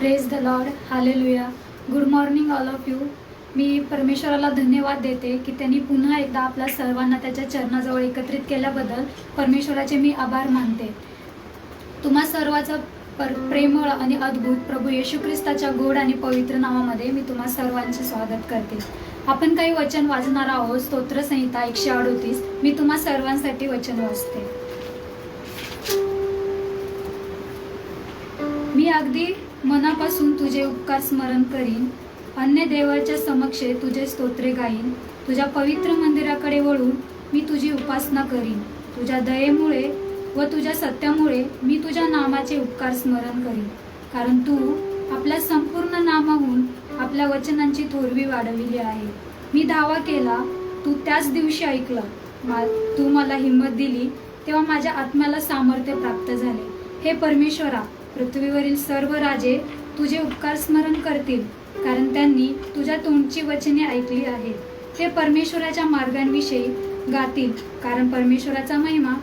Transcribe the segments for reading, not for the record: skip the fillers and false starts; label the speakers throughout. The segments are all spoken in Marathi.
Speaker 1: Praise the Lord, hallelujah. Good morning all of you. मी परमेश्वराला धन्यवाद देते की त्यांनी पुन्हा एकदा आपल्या सर्वांना त्याच्या चरणाजवळ एकत्रित केल्याबद्दल परमेश्वराचे मी आभार मानते. तुम्हा सर्वांचं प्रेमळ आणि अद्भुत प्रभू येशू ख्रिस्ताच्या गोड आणि पवित्र नावामध्ये मी तुम्हा सर्वांचे स्वागत करते. आपण काही वचन वाचणार आहोत. स्तोत्रसंहिता 138. मी तुम्हा सर्वांसाठी वचन वाचते. मी अगदी मनापासून तुझे उपकार स्मरण करीन, अन्य देवाच्या समक्षे तुझे स्तोत्रे गाईन. तुझ्या पवित्र मंदिराकडे वळून मी तुझी उपासना करीन. तुझ्या दयेमुळे व तुझ्या सत्यामुळे मी तुझ्या नामाचे उपकार स्मरण करीन. कारण तू आपल्या संपूर्ण नामाहून आपल्या वचनांची थोरवी वाढविली आहे. मी धावा केला, तू त्याच दिवशी ऐकलं. तू मला हिंमत दिली, तेव्हा माझ्या आत्म्याला सामर्थ्य प्राप्त झाले. हे परमेश्वरा, पृथ्वीवरील सर्व राजे तुझे उपकार स्मरण करतील, कारण त्यांनी तुझ्या तोंडची वचने ऐकली आहेत. ते परमेश्वराच्या मार्गांविषयी गातील, कारण परमेश्वराचा महिमा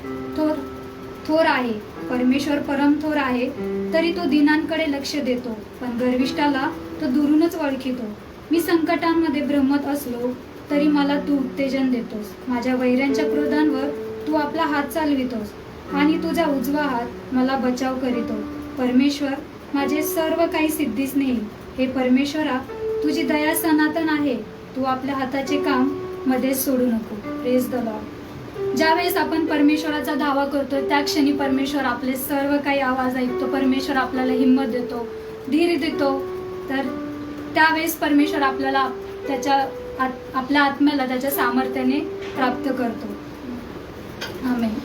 Speaker 1: थोर आहे. परमेश्वर परम थोर आहे, तरी तो दीनांकडे लक्ष देतो, पण गर्विष्ठाला तो दुरूनच ओळखितो. मी संकटांमध्ये भ्रमत असलो तरी मला तू उत्तेजन देतोस. माझ्या वैऱ्यांच्या क्रोधांवर तू आपला हात चालवितोस आणि तुझा उजवा हात मला बचाव करीतो. परमेश्वर, माझे सर्व काही सिद्धीस नेईल. हे परमेश्वरा, तुझी दया सनातन आहे. तू आपल्या हाताचे काम मध्येच सोडू नको. Praise the Lord. ज्यावेळेस आपण परमेश्वराचा धावा करतो, त्या क्षणी परमेश्वर आपले सर्व काही आवाज ऐकतो. परमेश्वर आपल्याला हिंमत देतो, धीर देतो. तर त्यावेळेस परमेश्वर आपल्याला आपल्या आत्म्याला त्याच्या सामर्थ्याने प्राप्त करतो. आमेन.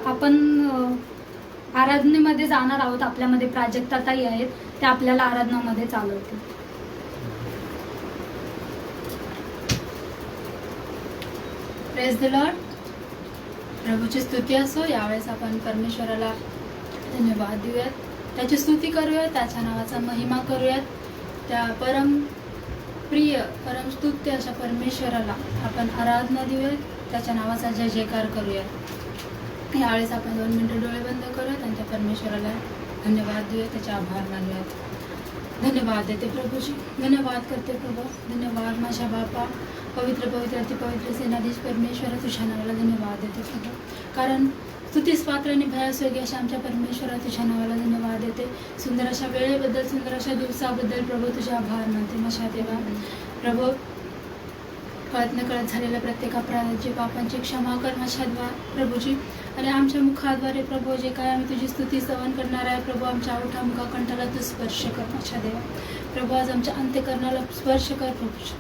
Speaker 1: आपण आराधनेमध्ये जाणार आहोत. आपल्यामध्ये प्राजक्ता ताई आहेत, त्या आपल्याला आराधनामध्ये चालवतील.
Speaker 2: Praise the Lord. प्रभूची स्तुती असो. यावेळेस आपण परमेश्वराला धन्यवाद देऊयात, त्याची स्तुती करूयात, त्याच्या नावाचा महिमा करूयात. त्या परम प्रिय परम स्तुत्य अशा परमेश्वराला आपण आराधना देऊयात, त्याच्या नावाचा जय जयकार करूयात. यावेळेस आपण 2 मिनिटं डोळे बंद करूयात आणि त्या परमेश्वराला धन्यवाद देऊयात, त्याचे आभार मानूयात. धन्यवाद देते प्रभूजी, धन्यवाद करते प्रभू. धन्यवाद माझ्या बापा, पवित्र पवित्र अति पवित्र सेनाधीश परमेश्वरा, तुझ्या नावाला धन्यवाद देते प्रभू. कारण स्तुतीस पात्र आणि भयासयोगी अशा आमच्या परमेश्वरा, तुझ्या नावाला धन्यवाद देते. सुंदर अशा वेळेबद्दल, सुंदर अशा दिवसाबद्दल प्रभू तुझे आभार मानते. माझ्या देवा प्रभू, कळत न कळत झालेल्या प्रत्येक अपराधाची, पापांची क्षमा कर माझ्या देवा प्रभूजी. आणि आमच्या मुखाद्वारे प्रभू जे काय आम्ही तुझी स्तुती स्तवन करणार आहे प्रभू, आमच्या ओठा मुखाकंठाला तू स्पर्श कर माझ्या देवा प्रभू. आज आमच्या अंत्यकरणाला स्पर्श कर प्रभूजी.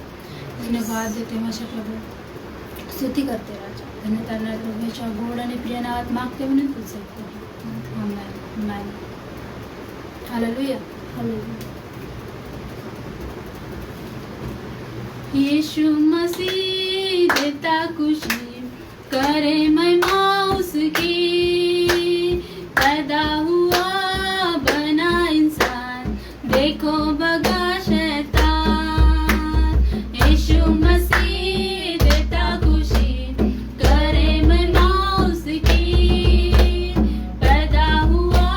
Speaker 2: धन्यवाद देते माझ्या प्रभू, स्तुती करते राजा. धन्यवाद प्रभूच्या गोड आणि प्रिय नावात मागते म्हणून तुझे. हालेलुया. यीशु मसीह देता खुशी, करे महिमा उसकी. पैदा हुआ बना इंसान, देखो बगा शैतान. यीशु मसीह देता खुशी, करे महिमा उसकी. पैदा हुआ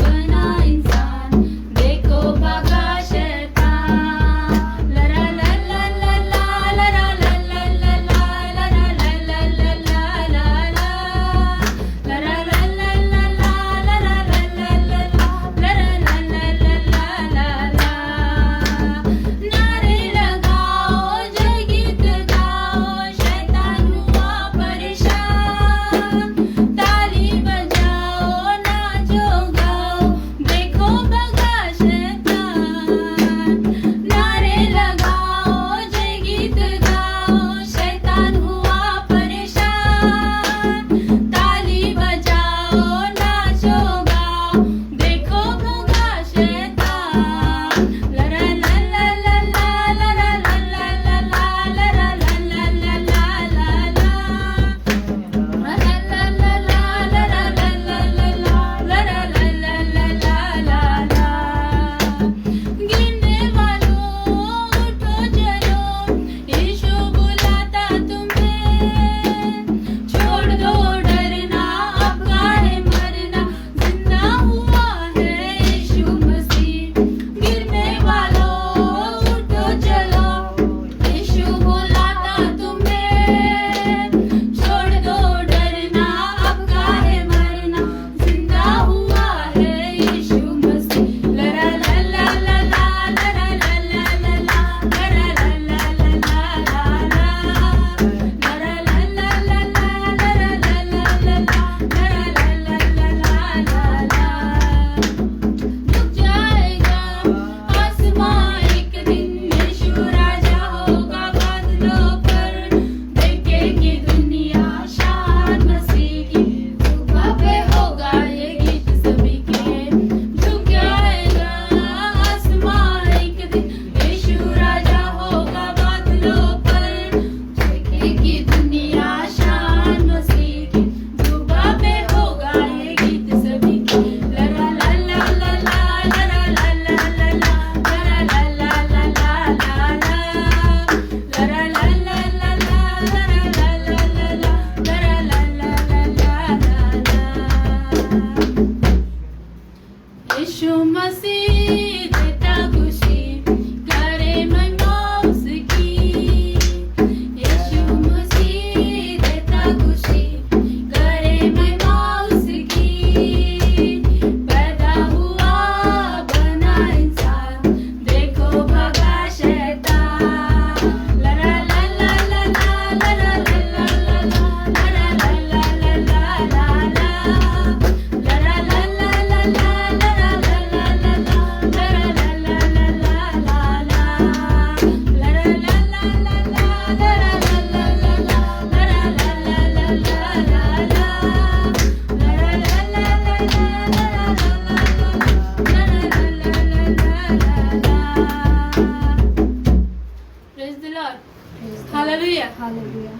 Speaker 2: बना इंसान, देखो बगा शैतान. ला ला ला ला ला ला ला ला ला ला ला ला ला ला ला ला ला ला.
Speaker 1: हालेलुया.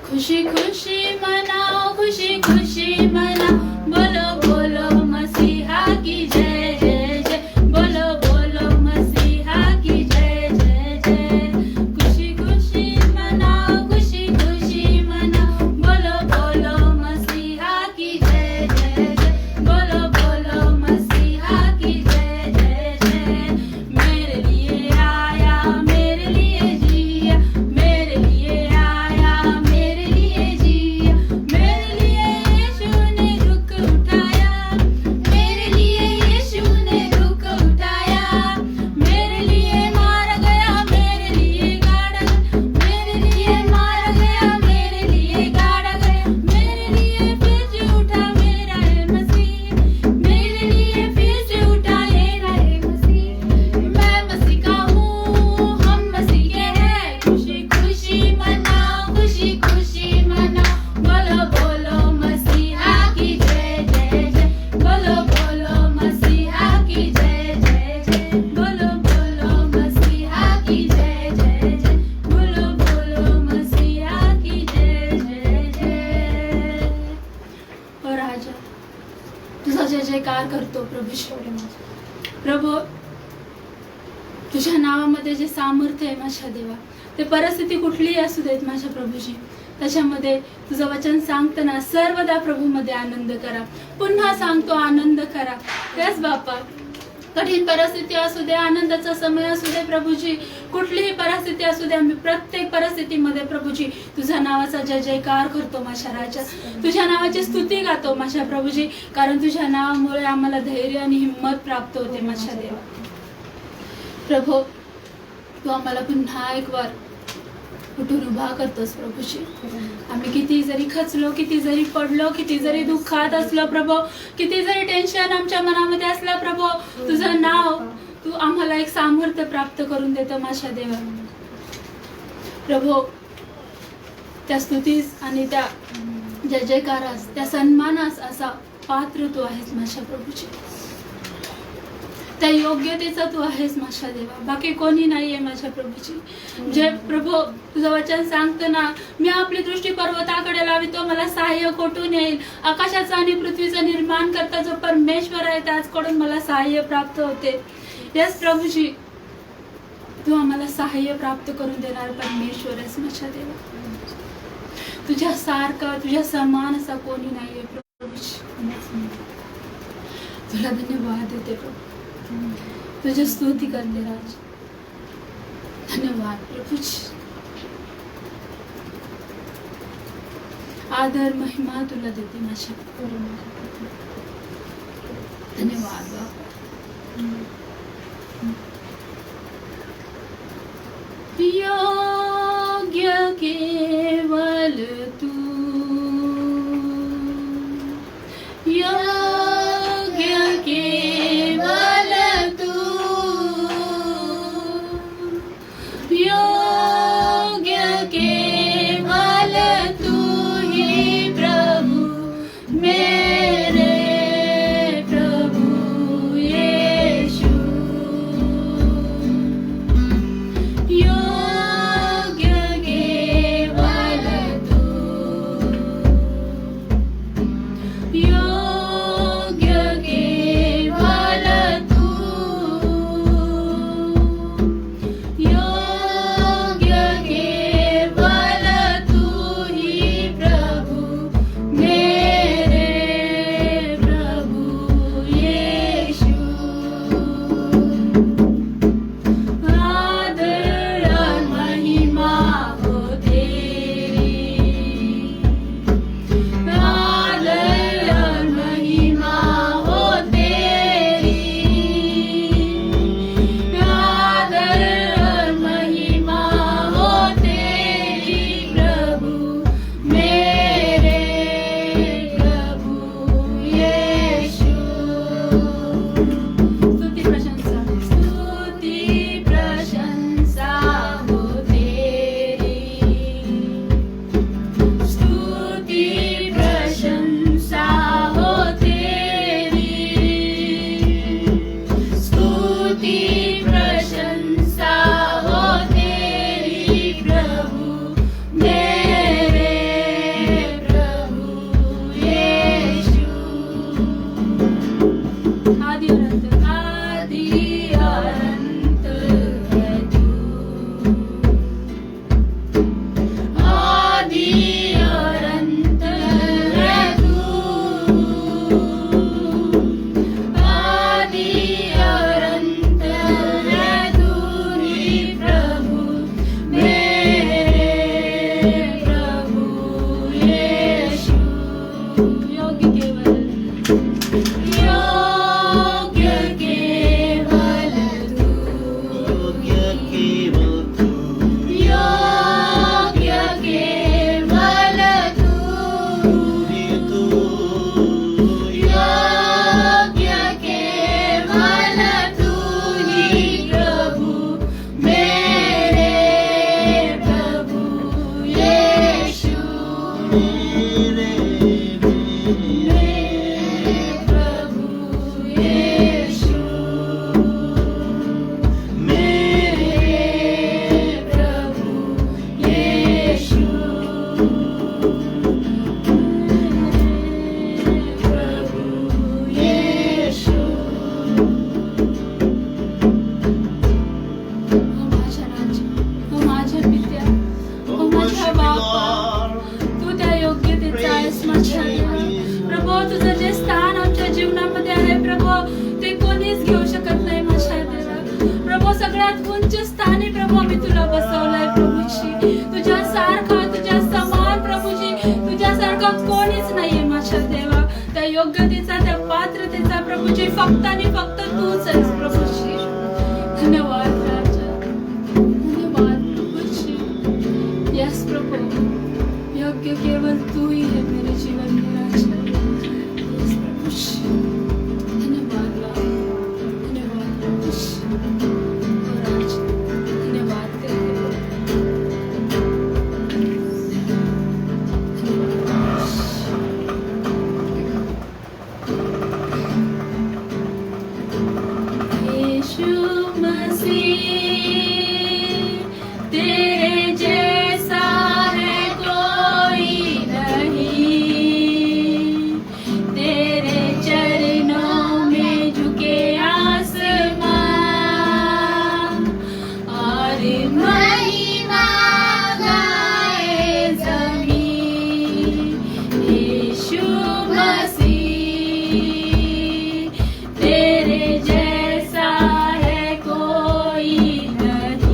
Speaker 2: खुशी खुशी मनाओ, खुशी खुशी मनाओ, बोलो बोलो मसीहा की जय जय जय, बोलो बोलो मसीहा की जय जय जय. खुशी खुशी मनाओ, खुशी खुशी मनाओ, बोलो बोलो मसीहा की जय जय जय, बोलो बोलो मसीहा की जय जय जय. मेरे लिए आया, मेरे लिए जिया, मेरे लिए आया, मेरे लिए जिया, मेरे लिए यीशु ने दुख उठाया, मेरे लिए यीशु ने दुख उठाया, मेरे लिए मार गया, मेरे लिए गाड़ा गया, मेरे लिए मार गया, मेरे लिए गाड़ा गया, मेरे लिए फिर से उठा मेरा है मसीह, मेरे लिए फिर से उठा मेरा है मसीह. मैं मसीह का हूँ, हम मसीह के हैं. खुशी खुशी मनाओ, खुशी खुशी मनाओ, बोलो बोलो मसीहा की जय जय जय, बोलो बोलो मसीहा की जय जय जय, बोलो बोलो मसीहा की जय जय जय, बोलो बोलो मसीहा की जय जय जय. ओ राजा, तुझा जय जयकार करतो प्रभू. प्रभू, तुझ्या नावामध्ये जे सामर्थ्य आहे माझ्या देवा, ते परिस्थिती कुठलीही असू देत माझ्या प्रभूजी, त्याच्यामध्ये तुझं वचन सांगताना सर्वदा प्रभूमध्ये आनंद करा. पुन्हा सांगतो आनंद करा. तेच बापा, कठीण परिस्थिती असू दे, आनंदाचा समय असू दे प्रभूजी, कुठलीही परिस्थिती असू दे, आम्ही प्रत्येक परिस्थितीमध्ये प्रभूजी तुझ्या नावाचा जय जयकार करतो माझ्या राजा. तुझ्या नावाची स्तुती गातो माझ्या प्रभूजी, कारण तुझ्या नावामुळे आम्हाला धैर्य आणि हिंमत प्राप्त होते माझ्या देवा. प्रभू, तू आम्हाला पुन्हा एक वार उठून उभा करतोस प्रभूजी. आम्ही किती जरी खचलो, किती जरी पडलो, किती जरी दुःखात असलो प्रभू, किती जरी टेन्शन आमच्या मनामध्ये असलं प्रभू, तुझं नाव तू आम्हाला एक सामर्थ्य प्राप्त करून देतो माझ्या देवा. प्रभू, त्या स्तुतीस आणि त्या जय जयकारास, त्या सन्मानास असा पात्र तू आहेस माझ्या प्रभूजी. त्या योग्यतेचा तू आहेस माझ्या देवा, बाकी कोणी नाहीये माझ्या प्रभूजी. जे प्रभू तुझं वचन सांगतं ना, मी आपली दृष्टी पर्वताकडे लावितो, मला सहाय्य कोठून येईल. आकाशाचा आणि पृथ्वीचं निर्माण करता जो परमेश्वर आहे त्याचकडून मला सहाय्य प्राप्त होते. यस प्रभूजी, तू आम्हाला सहाय्य प्राप्त करून देणार परमेश्वर आहेस माझ्या देवा. तुझ्या सारखा, तुझ्या समान असा कोणी नाहीये प्रभूजी. तुला धन्यवाद देते प्रभू, तुझी स्तुती करते राज. धन्यवाद प्रभूजी. आदर महिमा तुला देते माझ्या. धन्यवाद बाबा. योग्य केवल तू, योग्य केवल तू, योग्य केवल तू ही प्रभु, मेरे प्रभु यीशु. योग्य केवल तू, सगळ्यात उंच स्थानी प्रभू आम्ही तुला बसवलंय प्रभूजी. तुझ्यासारखा, तुझ्या समान प्रभूजी, तुझ्यासारखा कोणीच नाहीये माझ्या देवा. त्या योग्यतेचा, त्या पात्रतेचा प्रभूजी फक्त आणि फक्त तूच आहेस प्रभूजी. धन्यवाद राजा, धन्यवाद प्रभूजी. यस प्रभू, योग्य केवळ तू ही है मेरे जीवन में राजा. यस प्रभूजी, धन्यवाद Lord. धन्यवाद प्रभूजी. ओ राजा, धन्यवाद तेरे. यीशु मसीह, तेरे जैसा है कोई नहीं. तेरे चरणों में झुके आसमां और महिमा गाए जमीन. यीशु मसीह, तेरे जैसा है कोई नहीं.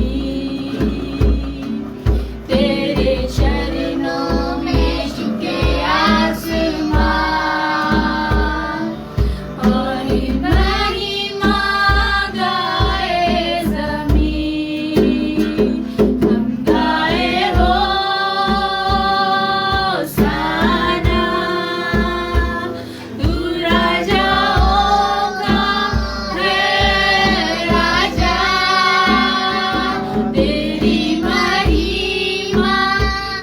Speaker 2: तेरे चरणों में झुके आसमां और महिमा गाए जमीन. हम गाए होसाना, तू राजाओं का है राजा. तेरी महिमा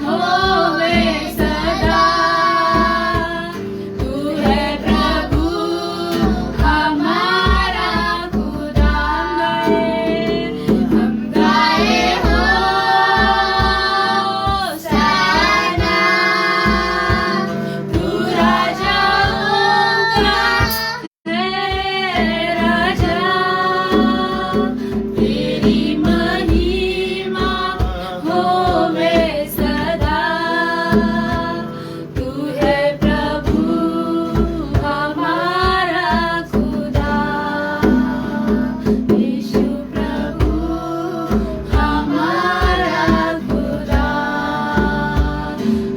Speaker 2: होवे सदा. तू है प्रभु हमारा खुदा. हम गाए होसाना, तू राजाओं का है राजा. तेरी महिमा होवे सदा. तू है प्रभु हमारा खुदा. यीशु प्रभु हमारा खुदा.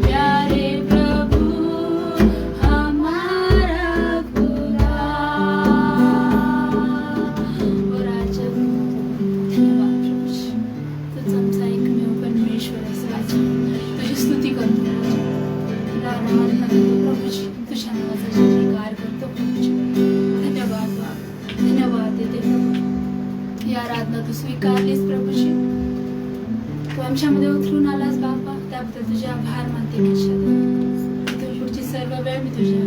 Speaker 2: प्यारे प्रभु हमारा खुदा. ओ राजा, धन्यवाद प्रभूजी. तूच आमचा एकमेव परमेश्वर आहेस राजा. तुझी स्तुती करतो राजा. तुला आराधना करतो प्रभूजी. तुझ्या नावाचा जयकार करतो प्रभूजी. धन्यवाद बाबा, धन्यवाद देते प्रभू. या आराधना तू स्वीकारलीस प्रभूजी. तू आमच्यामध्ये उतरून आलास बाबा, त्याबद्दल तुझे आभार मानते माझ्या देवा. इथून पुढची सर्व वेळ मी तुझ्या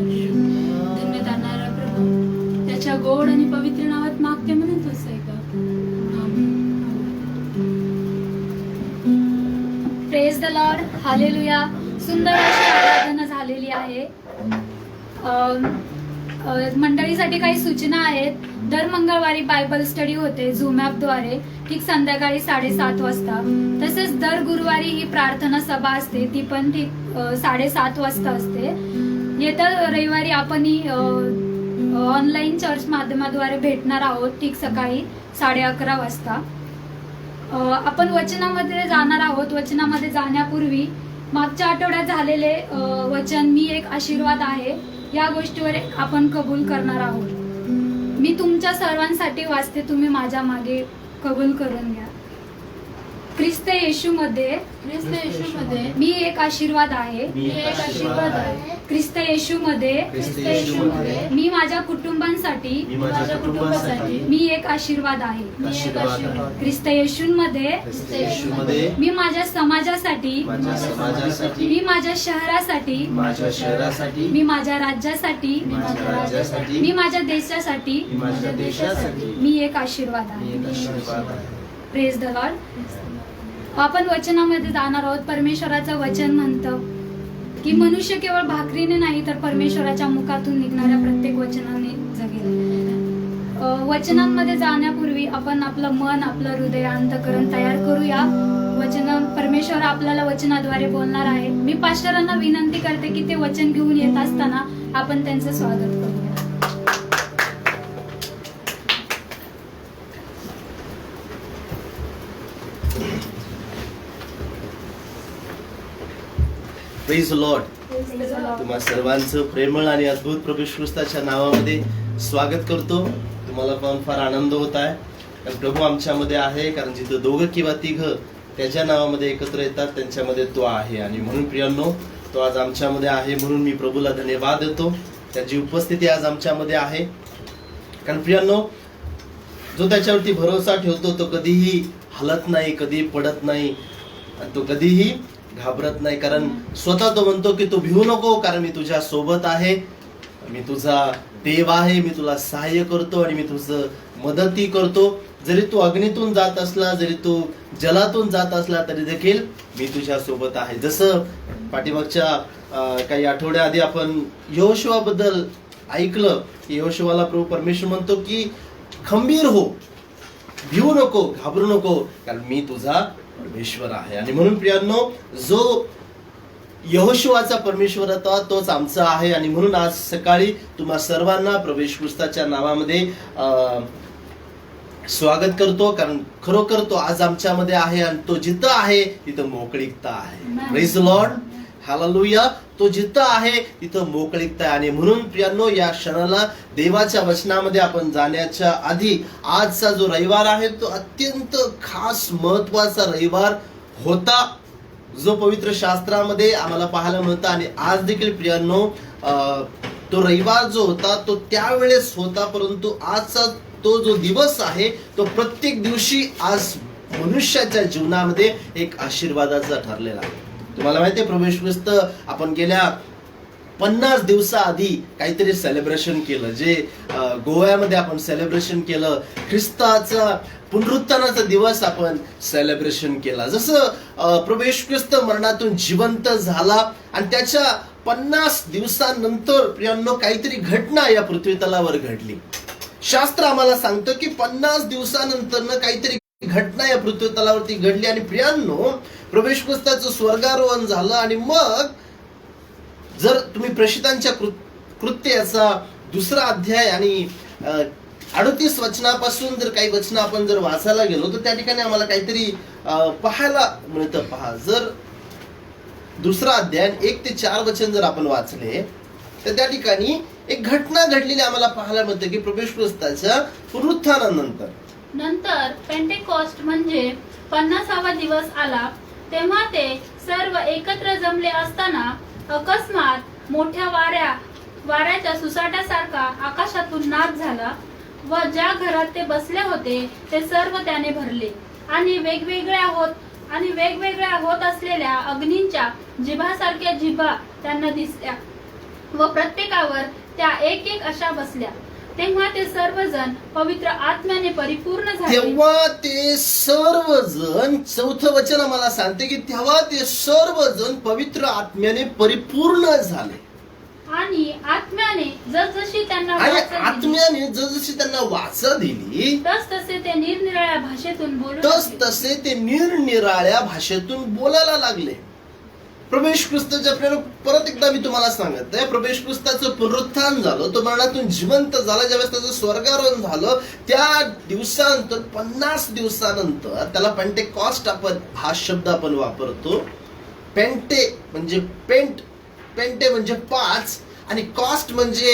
Speaker 2: धन्यता नारा प्रभू. त्याच्या गोड आणि पवित्र नावात मागते म्हणून तूच आहे का.
Speaker 1: Praise the Lord, hallelujah. सुंदर अशी आराधना झालेली आहे. मंडळीसाठी काही सूचना आहेत. दर मंगळवारी बायबल स्टडी होते झूम ॲपद्वारे, ठीक संध्याकाळी 7:30 वाजता. तसेच दर गुरुवारी ही प्रार्थना सभा असते, ती पण ठीक 7:30 वाजता असते. येत्या रविवारी आपण ही ऑनलाईन चर्च माध्यमाद्वारे भेटणार आहोत, ठीक सकाळी 11:30 वाजता. आपण वचनामध्ये जाणार आहोत. वचनामध्ये जाण्यापूर्वी मागच्या आठवड्यात झालेले वचन मी एक आशीर्वाद आहे या गोष्टीवर आपण कबूल करणार आहोत. मी तुमच्या सर्वांसाठी वाचते, तुम्ही माझ्या मागे कबूल करून घ्या. ख्रिस्त येशूमध्ये मी एक आशीर्वाद आहे. ख्रिस्त येशूमध्ये मी माझ्या कुटुंबांसाठी मी एक आशीर्वाद आहे. ख्रिस्त येशूमध्ये मी माझ्या समाजासाठी, मी माझ्या शहरासाठी, मी माझ्या राज्यासाठी, मी माझ्या देशासाठी मी एक आशीर्वाद आहे. Praise the Lord. आपण वचनामध्ये जाणार आहोत. परमेश्वराचं वचन म्हणतं की मनुष्य केवळ भाकरीने नाही तर परमेश्वराच्या मुखातून निघणाऱ्या प्रत्येक वचनाने जगेल. वचनांमध्ये जाण्यापूर्वी आपण आपलं मन, आपलं हृदय, अंतःकरण तयार करूया. वचन परमेश्वर आपल्याला वचनाद्वारे बोलणार आहे. मी पास्टरांना विनंती करते की ते वचन घेऊन येत असताना आपण त्यांचं स्वागत करूया.
Speaker 3: Praise Lord. तुम्हा सर्वांचं प्रेमळ आणि अद्भुत प्रभू येशू ख्रिस्ताच्या नावामध्ये स्वागत करतो. तुम्हाला पाहून फार आनंद होत आहे, कारण प्रभू आमच्यामध्ये आहे. कारण जिथं दोघं किंवा तिघं त्याच्या नावामध्ये एकत्र येतात त्यांच्यामध्ये तो आहे. आणि म्हणून प्रियांनो, तो आज आमच्यामध्ये आहे म्हणून मी प्रभूला धन्यवाद देतो. त्याची उपस्थिती आज आमच्यामध्ये आहे. कारण प्रियांनो, जो त्याच्यावरती भरोसा ठेवतो तो कधीही हलत नाही, कधी पडत नाही, आणि तो कधीही घाबरत नाही. कारण स्वतः तो म्हणतो की तू भिवू नको, कारण मी तुझ्या सोबत आहे, मी तुझा देव आहे, मी तुला सहाय्य करतो आणि मी तुझं मदती करतो. जरी तू अग्नीतून जात असला, जरी तू जलातून जात असला, तरी देखील मी तुझ्या सोबत आहे. जसं पाठीमागच्या काही आठवड्या आधी आपण यहोशुवा बद्दल ऐकलं की यहोशुवाला प्रभू परमेश्वर म्हणतो की खंबीर हो, भिवू नको, घाबरू नको, कारण मी तुझा परमेश्वर आहे. आणि म्हणून प्रियांनो, जो यहोशुवाचा परमेश्वर होता तोच आमचा आहे. आणि म्हणून आज सकाळी तुम्हा सर्वांना प्रभू येशू ख्रिस्ताच्या नावामध्ये स्वागत करतो. कारण खरोखर तो आज आमच्यामध्ये आहे आणि तो जिथं आहे तिथं मोकळीकता आहे. Praise Lord, hallelujah. तो जिथं आहे तिथं मोकळीकता आहे. आणि म्हणून प्रियांनो, या क्षणाला देवाच्या वचनामध्ये आपण जाण्याच्या आधी आजचा जो रविवार आहे तो अत्यंत खास महत्वाचा रविवार होता, जो पवित्र शास्त्रामध्ये आम्हाला पाहायला मिळतं. आणि आज देखील प्रियांनो, तो रविवार जो होता तो त्यावेळेस होता, परंतु आजचा तो जो दिवस आहे तो प्रत्येक दिवशी आज मनुष्याच्या जीवनामध्ये एक आशीर्वादाचा ठरलेला आहे. तुम्हाला माहिती आहे, प्रभू येशू ख्रिस्त आपण गेल्या 50 दिवसाआधी काहीतरी सेलिब्रेशन केलं, जे गोव्यामध्ये आपण सेलिब्रेशन केलं. ख्रिस्ताचा पुनरुत्थानाचा दिवस आपण सेलिब्रेशन केला. जसं प्रभू येशू ख्रिस्त मरणातून जिवंत झाला आणि त्याच्या 50 दिवसानंतर प्रियांनो काहीतरी घटना या पृथ्वी तलावर घडली. शास्त्र आम्हाला सांगतं की 50 दिवसानंतर काहीतरी घटना या पृथ्वी तलावरती घडली. आणि प्रियांनो, प्रभू येशू ख्रिस्ताचं स्वर्गारोहण झालं. आणि मग जर तुम्ही प्रेषितांच्या कृत्याचा 2रा अध्याय आणि 38 वचनापासून जर काही वचन आपण जर वाचायला गेलो तर त्या ठिकाणी आम्हाला काहीतरी पाहायला मिळतं. पहा, जर 2रा अध्याय 1 ते 4 वचन जर आपण वाचले तर त्या ठिकाणी एक घटना घडलेली आम्हाला पाहायला मिळते की प्रभू येशू ख्रिस्ताच्या पुनरुत्थानानंतर
Speaker 2: पेंटेकॉस्ट म्हणजे 50वा दिवस आला. तेव्हा ते सर्व एकत्र जमले असताना अकस्मात मोठ्या वाऱ्याच्या सुसाट्यासारखा आकाशातून नाद झाला व ज्या घरात ते बसले होते ते सर्व त्याने भरले. आणि वेगवेगळ्या होत असलेल्या अग्नींच्या जिभासारख्या जिभा त्यांना दिसल्या व प्रत्येकावर त्या एक एक अशा बसल्या. तेव्हा ते सर्वजण पवित्र आत्म्याने परिपूर्ण झाले.
Speaker 3: तेव्हा ते सर्वजण, 4थं वचन आम्हाला सांगते की तेव्हा ते सर्वजण पवित्र आत्म्याने परिपूर्ण झाले.
Speaker 2: आणि आत्म्याने जसजशी त्यांना
Speaker 3: वाचा दिली
Speaker 2: तसतसे ते
Speaker 3: निरनिराळ्या भाषेतून बोलायला लागले. प्रभू येशू ख्रिस्ताच्या प्रेम, परत एकदा मी तुम्हाला सांगत आहे, प्रभू येशू ख्रिस्ताचं पुनरुत्थान झालं, तो मरणातून जिवंत झाला. ज्यावेळेस त्याचं स्वर्गारोहण झालं त्या दिवसानंतर 50 दिवसानंतर त्याला पेंटेकॉस्ट हा शब्द आपण वापरतो. पेंटे म्हणजे पेंटे म्हणजे 5 आणि कॉस्ट म्हणजे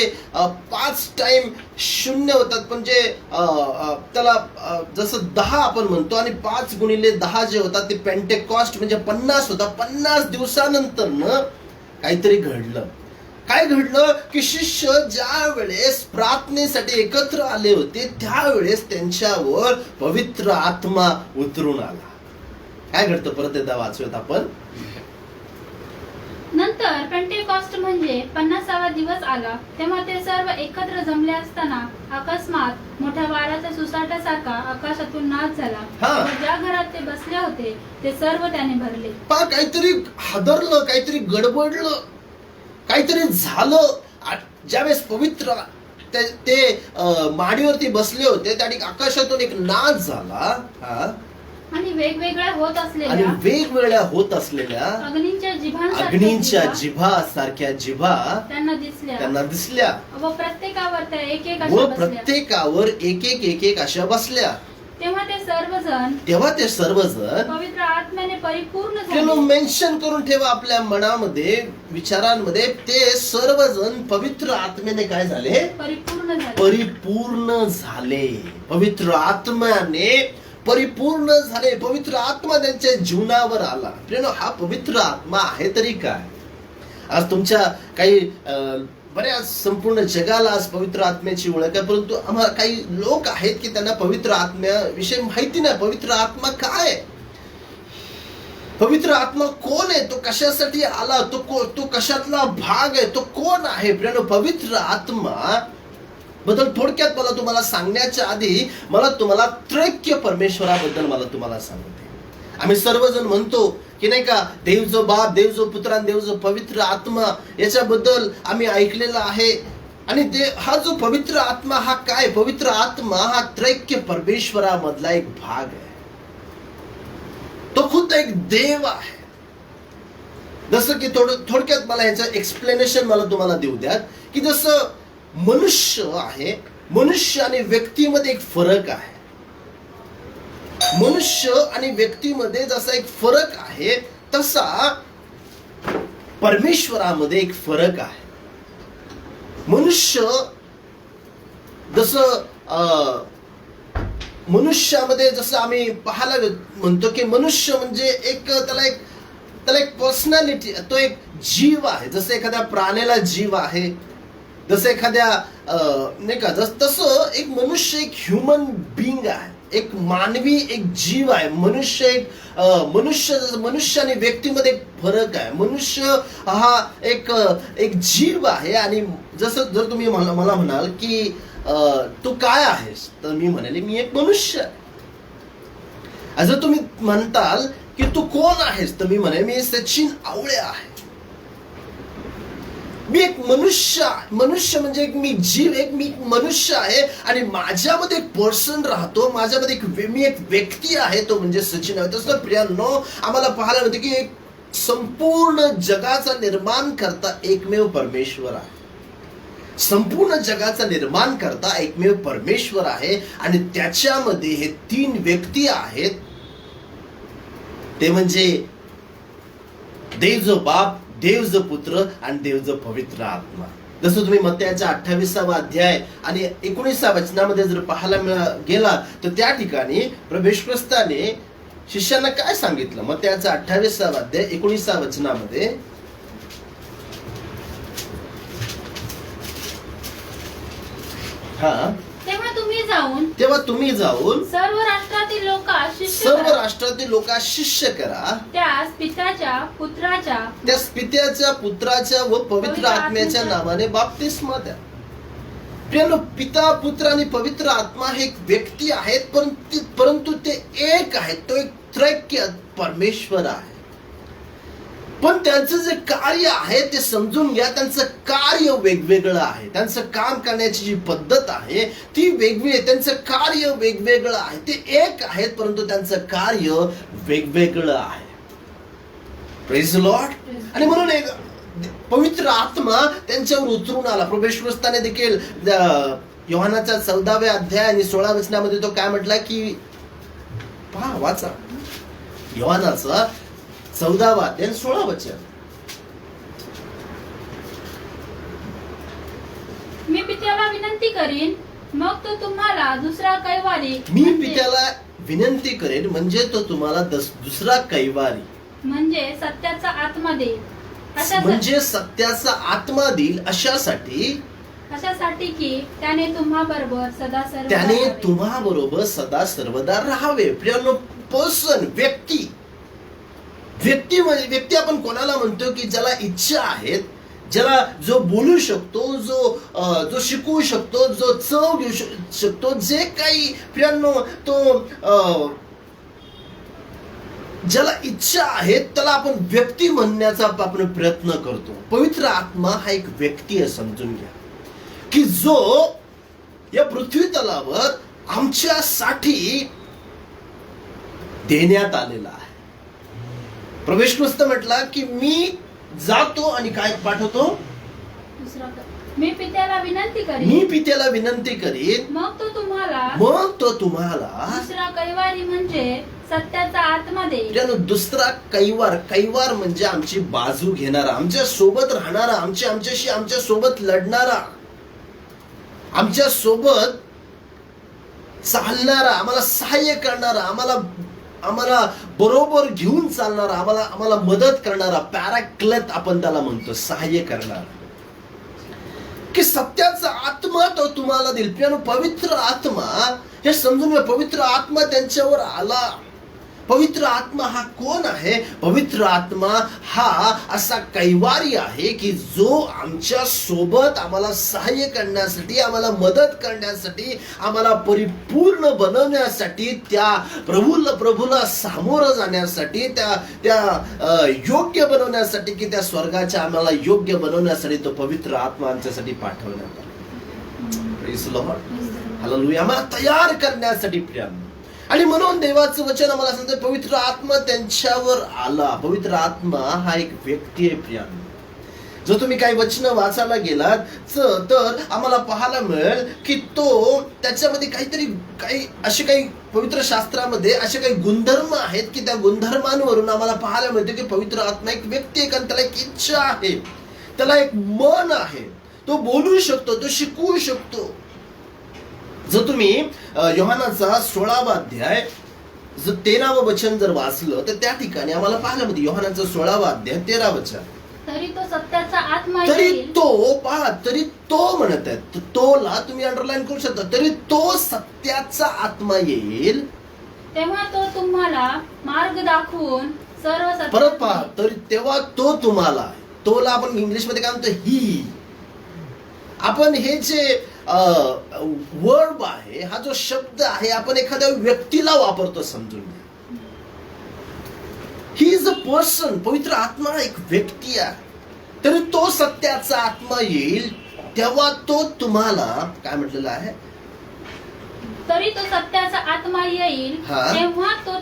Speaker 3: 5 टाइम 0 होतात, म्हणजे त्याला जसं 10 आपण म्हणतो आणि 5 गुणिले 10 जे होतात ते पेंटेकॉस्ट म्हणजे 50 होता. 50 दिवसानंतर काहीतरी घडलं. काय घडलं की शिष्य ज्या वेळेस प्रार्थनेसाठी एकत्र आले होते त्यावेळेस त्यांच्यावर पवित्र आत्मा उतरून आला. काय घडतं परत एकदा वाचूयात आपण.
Speaker 2: नंतर पेंटेकॉस्ट म्हणजे 50वा दिवस आला. तेव्हा ते सर्व एकत्र जमले असताना अकस्मात मोठ्या वाऱ्याच्या सुसाट्यासारखा आकाशातून नाद झाला. ज्या घरात ते बसले होते ते सर्व त्याने भरले.
Speaker 3: काहीतरी हादरलं, काहीतरी गडबडलं, काहीतरी झालं. ज्यावेळेस पवित्र ते माडीवरती बसले होते त्या ठिकाणी आकाशातून एक नाद झाला.
Speaker 2: आणि वेगवेगळ्या
Speaker 3: होत असलेल्या
Speaker 2: अग्नींच्या
Speaker 3: जिभासारख्या जिभा
Speaker 2: त्यांना दिसल्या व प्रत्येकावर एक एक अशा बसल्या.
Speaker 3: अशा बसल्या.
Speaker 2: तेव्हा ते सर्वजण
Speaker 1: पवित्र आत्म्याने परिपूर्ण
Speaker 3: प्रियानो,
Speaker 1: झाले.
Speaker 3: मेन्शन करून ठेवा आपल्या मनामध्ये, विचारांमध्ये, ते सर्वजण पवित्र आत्म्याने काय झाले?
Speaker 1: परिपूर्ण झाले.
Speaker 3: परिपूर्ण झाले. पवित्र आत्म्याने परिपूर्ण झाले. पवित्र आत्मा त्यांच्या जीवनावर आला. प्रियानो, हा पवित्र आत्मा आहे तरी काय? आज तुमच्या काही बऱ्याच संपूर्ण जगाला आज पवित्र आत्म्याची ओळख आहे, परंतु आम्हाला काही लोक आहेत की त्यांना पवित्र आत्म्याविषयी माहिती नाही. पवित्र आत्मा काय आहे? पवित्र आत्मा कोण आहे? तो कशासाठी आला? तो कशातला भाग आहे? तो कोण आहे? प्रियानो, पवित्र आत्मा बद्दल थोडक्यात मला तुम्हाला सांगण्याच्या आधी मला तुम्हाला त्रैक्य परमेश्वराबद्दल मला तुम्हाला सांगते. आम्ही सर्वजण म्हणतो की नाही का, देव जो बाप, देव जो पुत्र आणि देव जो पवित्र आत्मा, याच्याबद्दल आम्ही ऐकलेलं आहे. आणि हा जो पवित्र आत्मा हा काय? पवित्र आत्मा हा त्रैक्य परमेश्वरामधला एक भाग आहे. तो खुद एक देव आहे. जसं की थोडक्यात मला याचं एक्सप्लेनेशन मला तुम्हाला देऊ द्या की जसं मनुष्य आहे, मनुष्य आणि व्यक्तीमध्ये एक फरक आहे. मनुष्य आणि व्यक्तीमध्ये जसा एक फरक आहे तसा परमेश्वरामध्ये एक फरक आहे. मनुष्य जसं मनुष्यामध्ये जसं आम्ही पाहायला म्हणतो की मनुष्य म्हणजे त्याला एक पर्सनॅलिटी, तो एक जीव आहे. जसं एखाद्या प्राण्याला जीव आहे, जसं एखाद्या नाही का, तसं एक मनुष्य एक ह्युमन बिंग आहे, एक मानवी एक जीव आहे. मनुष्य आणि व्यक्तीमध्ये एक फरक आहे. मनुष्य हा एक जीव आहे. आणि जसं जर तुम्ही मला म्हणाल की तू काय आहेस, तर मी म्हणाले मी एक मनुष्य आहे. जर तुम्ही म्हणताल की तू कोण आहेस, तर मी म्हणे मी सचिन आवळे आहे. मी एक मनुष्य म्हणजे मी मनुष्य आहे. आणि माझ्यामध्ये एक पर्सन राहतो, माझ्यामध्ये मी एक व्यक्ती आहे, तो म्हणजे सचिन आहे. तसं प्रियांनो, आम्हाला पाहायला मिळते की एक संपूर्ण जगाचा निर्माण करता एकमेव परमेश्वर आहे. संपूर्ण जगाचा निर्माण करता एकमेव परमेश्वर आहे. आणि त्याच्यामध्ये हे 3 व्यक्ती आहेत, ते म्हणजे देव जो बाप, देव जो पुत्र आणि देव जो पवित्र आत्मा. जसं तुम्ही मत्तयाच्या 28वा अध्याय आणि 19व्या वचनामध्ये जर पाहायला गेला तर त्या ठिकाणी प्रभू येशू ख्रिस्ताने शिष्यांना काय सांगितलं? मत्तयाचा 28वा अध्याय 19व्या वचनामध्ये, तेव्हा तुम्ही जाऊन सर्व राष्ट्रातील लोकांस शिष्य करा,
Speaker 1: त्यास पित्याच्या,
Speaker 3: पुत्राच्या व पवित्र आत्म्याच्या नावाने बाप्तिस्मा द्या. प्रियांनो, पिता, पुत्र आणि पवित्र आत्मा हे एक व्यक्ती आहेत, परंतु ते एक आहेत. तो एक त्रैक्य परमेश्वर आहे. पण त्यांचं जे कार्य आहे ते समजून घ्या. त्यांचं कार्य वेगवेगळं आहे. त्यांचं काम करण्याची जी पद्धत आहे ती वेगळी आहे. त्यांचं कार्य वेगवेगळं आहे. ते एक आहेत, परंतु त्यांचं कार्य वेगवेगळं आहे. Praise the Lord. आणि म्हणून एक पवित्र आत्मा त्यांच्यावर उतरून आला. प्रभू येशू ख्रिस्ताने देखील योहानाच्या 14व्या अध्याय आणि 16 वचनामध्ये तो काय म्हटला की, पहा, वाचा योहानाचा 14वा अध्याय 16 वचन.
Speaker 1: मी पित्याला विनंती करीन, मग तो तुम्हाला दुसरा कैवारी,
Speaker 3: मी पित्याला विनंती करेन म्हणजे तो तुम्हाला दुसरा कैवारी,
Speaker 1: म्हणजे सत्याचा आत्मा देईल.
Speaker 3: म्हणजे सत्याचा आत्मा देईल. अशासाठी
Speaker 1: की त्याने
Speaker 3: तुम्हा बरोबर सदा सर्वदा राहावे. प्रियांनो, पर्सन, व्यक्ती आपण कोणाला म्हणतो की ज्याला इच्छा आहेत, ज्याला जो बोलू शकतो, जो शिकवू शकतो, जो चव घेऊ शकतो, जे काही प्रियांनो तो ज्याला इच्छा आहे त्याला आपण व्यक्ती म्हणण्याचा आपण प्रयत्न करतो. पवित्र आत्मा हा एक व्यक्ती आहे. समजून घ्या की जो या पृथ्वी तलावर आमच्यासाठी देण्यात आलेला आहे. प्रभू येशू ख्रिस्त म्हटला की मी जातो आणि काय पाठवतो?
Speaker 2: मी पित्याला विनंती
Speaker 3: मी
Speaker 2: करीन,
Speaker 3: पित्याला विनंती करीन,
Speaker 2: मग तो तुम्हाला
Speaker 3: मग तो तुम्हाला
Speaker 2: दुसरा कैवारी म्हणजे सत्याचा आत्मा देईल.
Speaker 3: त्यानं दुसरा कैवार म्हणजे आमची बाजू घेणारा, आमच्या सोबत राहणारा, आमच्या सोबत लढणारा, आमच्या सोबत चालणारा, आम्हाला सहाय्य करणारा, आम्हाला बरोबर घेऊन चालणारा, आम्हाला मदत करणारा, पॅराक्लेट आपण त्याला म्हणतो, सहाय्य करणारा, की सत्याचा आत्मा तो तुम्हाला देईल. प्रियानो, पवित्र आत्मा हे समजून घ्या. पवित्र आत्मा त्यांच्यावर आला. पवित्र आत्मा हा कोण आहे? पवित्र आत्मा हा असा कैवारी आहे की जो आमच्या सोबत आम्हाला सहाय्य करण्यासाठी, आम्हाला मदत करण्यासाठी, आम्हाला परिपूर्ण बनवण्यासाठी, त्या प्रभूला सामोरं जाण्यासाठी, त्या योग्य बनवण्यासाठी, की त्या स्वर्गाच्या आम्हाला योग्य बनवण्यासाठी तो पवित्र आत्मा आमच्यासाठी पाठवण्यात आला. Praise the Lord, hallelujah. आम्हाला तयार करण्यासाठी प्रियानो. आणि म्हणून देवाचं वचन आम्हाला सांगतं पवित्र आत्मा त्यांच्यावर आला. पवित्र आत्मा हा एक व्यक्ती आहे प्रियानो. जर तुम्ही काही वचन वाचायला गेलात तर आम्हाला पाहायला मिळेल की तो त्याच्यामध्ये काही पवित्र शास्त्रामध्ये असे काही गुणधर्म आहेत की त्या गुणधर्मांवरून आम्हाला पाहायला मिळते की पवित्र आत्मा एक व्यक्ती आहे, कारण त्याला एक इच्छा आहे, त्याला एक मन आहे, तो बोलू शकतो, तो शिकवू शकतो. जर तुम्ही योहानाचा 16वा अध्याय जर 13वं वचन जर वाचलं तर त्या ठिकाणी आम्हाला पाहायला मिळते. योहानाचा 16वा अध्याय 13 वचन.
Speaker 2: तरी तो सत्याचा आत्मा
Speaker 3: तरी
Speaker 2: येईल.
Speaker 3: तरी तो म्हणत आहे, तोला तुम्ही अंडरलाईन करू शकता. तरी तो सत्याचा आत्मा येईल,
Speaker 2: तेव्हा तो तुम्हाला मार्ग दाखवून सर्व सत्यात
Speaker 3: परत पहा. तरी तेव्हा तो तुम्हाला, तोला आपण इंग्लिश मध्ये काय म्हणतो, ही. आपण हे जे वर्ब आहे, हा जो शब्द आहे, आपण एखाद्या व्यक्तीला वापरतो, समजून घ्या. He is a person. पवित्र आत्मा एक व्यक्ती आहे. तरी तो सत्याचा आत्मा येईल तेव्हा तो तुम्हाला काय म्हटलेलं आहे?
Speaker 2: तरी तो सत्याचा आत्मा येईल,
Speaker 3: हा.
Speaker 2: तेव्हा तो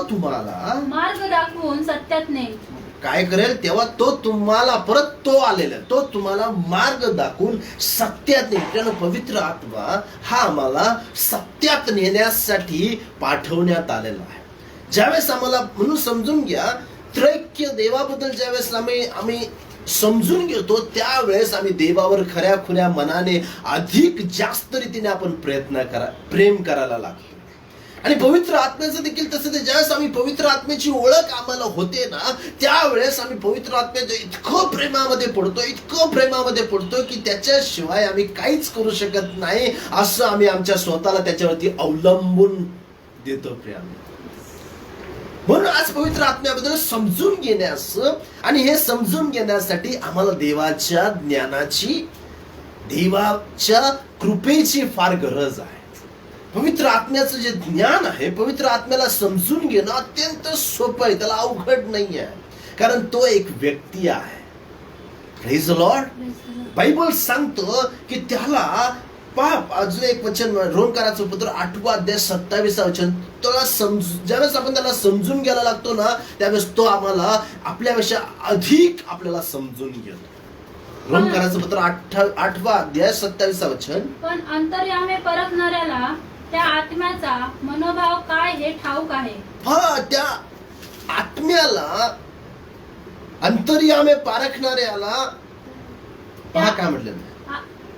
Speaker 2: तुम्हाला मार्ग दाखवून सत्यात नेईल.
Speaker 3: काय करेल? तेव्हा तो तुम्हाला, परत तो आलेला, तो तुम्हाला मार्ग दाखवून सत्यात नेईल. त्यानं पवित्र आत्मा हा आम्हाला सत्यात नेण्यासाठी पाठवण्यात आलेला आहे. ज्यावेळेस आम्हाला, म्हणून समजून घ्या, त्रैक्य देवाबद्दल ज्यावेळेस आम्ही समजून घेतो त्यावेळेस आम्ही देवावर खऱ्या खुऱ्या मनाने अधिक जास्त रीतीने आपण प्रेम करायला लागतो. आणि पवित्र आत्म्याचं देखील तसंच आहे. ज्यावेळेस आम्ही पवित्र आत्म्याची ओळख आम्हाला होते ना, त्यावेळेस आम्ही पवित्र आत्म्याच्या इतकं प्रेमामध्ये पडतो की त्याच्याशिवाय आम्ही काहीच करू शकत नाही, असं आम्ही आमच्या स्वतःला त्याच्यावरती अवलंबून देतो प्रियानो. म्हणून आज पवित्र आत्म्याबद्दल समजून घेण्यास आणि हे समजून घेण्यासाठी आम्हाला देवाच्या ज्ञानाची, देवाच्या कृपेची फार गरज आहे. पवित्र आत्म्याचं जे ज्ञान आहे, पवित्र आत्म्याला समजून घेणं अत्यंत सोपं आहे, त्याला अवघड नाही आहे, कारण तो एक व्यक्ती आहे. Praise the Lord. बायबल सांगतो की त्याला अजून एक वचन, रोमकाराचं पत्र 8वा अध्याय 27वा वचन, ज्यावेळेस आपण त्याला समजून घ्यायला लागतो ना, त्यावेळेस तो आम्हाला आपल्यापेक्षा अधिक आपल्याला समजून घेतो. रोमकाराचं पत्र 8वा अध्याय 27वा वचन.
Speaker 2: पण अंतर्यामे परखणाऱ्याला त्या आत्म्याचा मनोभाव काय हे ठाऊक आहे.
Speaker 3: हा, त्या आत्म्याला, अंतर्यामे पारखणाऱ्याला काय म्हटलं?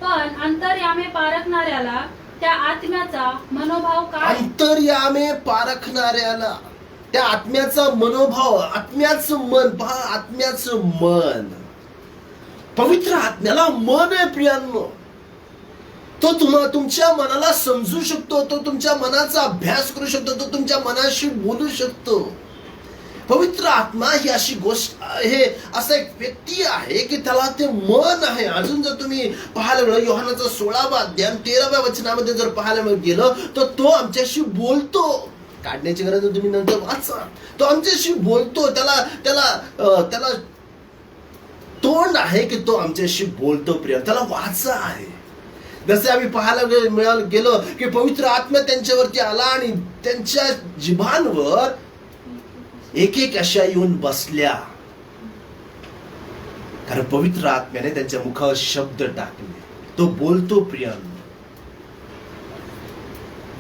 Speaker 2: पण अंतर्यामे पारखणाऱ्याला त्या आत्म्याचा मनोभाव काय.
Speaker 3: अंतर्यामे पारखणाऱ्याला त्या आत्म्याचा मनोभाव, आत्म्याचं मन पहा, आत्म्याचं मन. पवित्र आत्म्याला मन आहे प्रियांनो. तो तुमच्या मनाला समजू शकतो, तो तुमच्या मनाचा अभ्यास करू शकतो, तो तुमच्या मनाशी बोलू शकतो. पवित्र आत्मा ही अशी गोष्ट, हे असा एक व्यक्ती आहे की त्याला ते मन आहे. अजून जर तुम्ही पाहायला गेलं, योहानाचा 16वा अध्याय 13व्या वचनामध्ये जर पाहायला गेलं तर तो आमच्याशी बोलतो. काढण्याची गरज नाही, तुम्ही नंतर वाचा. तो आमच्याशी बोलतो. त्याला तोंड आहे की तो आमच्याशी बोलतो प्रिय. त्याला वाचा आहे. जसे आम्ही पाहायला गेलो की पवित्र आत्मा त्यांच्यावरती आला आणि त्यांच्या जिभांवर एक एक अशा येऊन बसल्या. कारण पवित्र आत्म्याने त्यांच्या मुखावर शब्द टाकले. तो बोलतो प्रियांनो.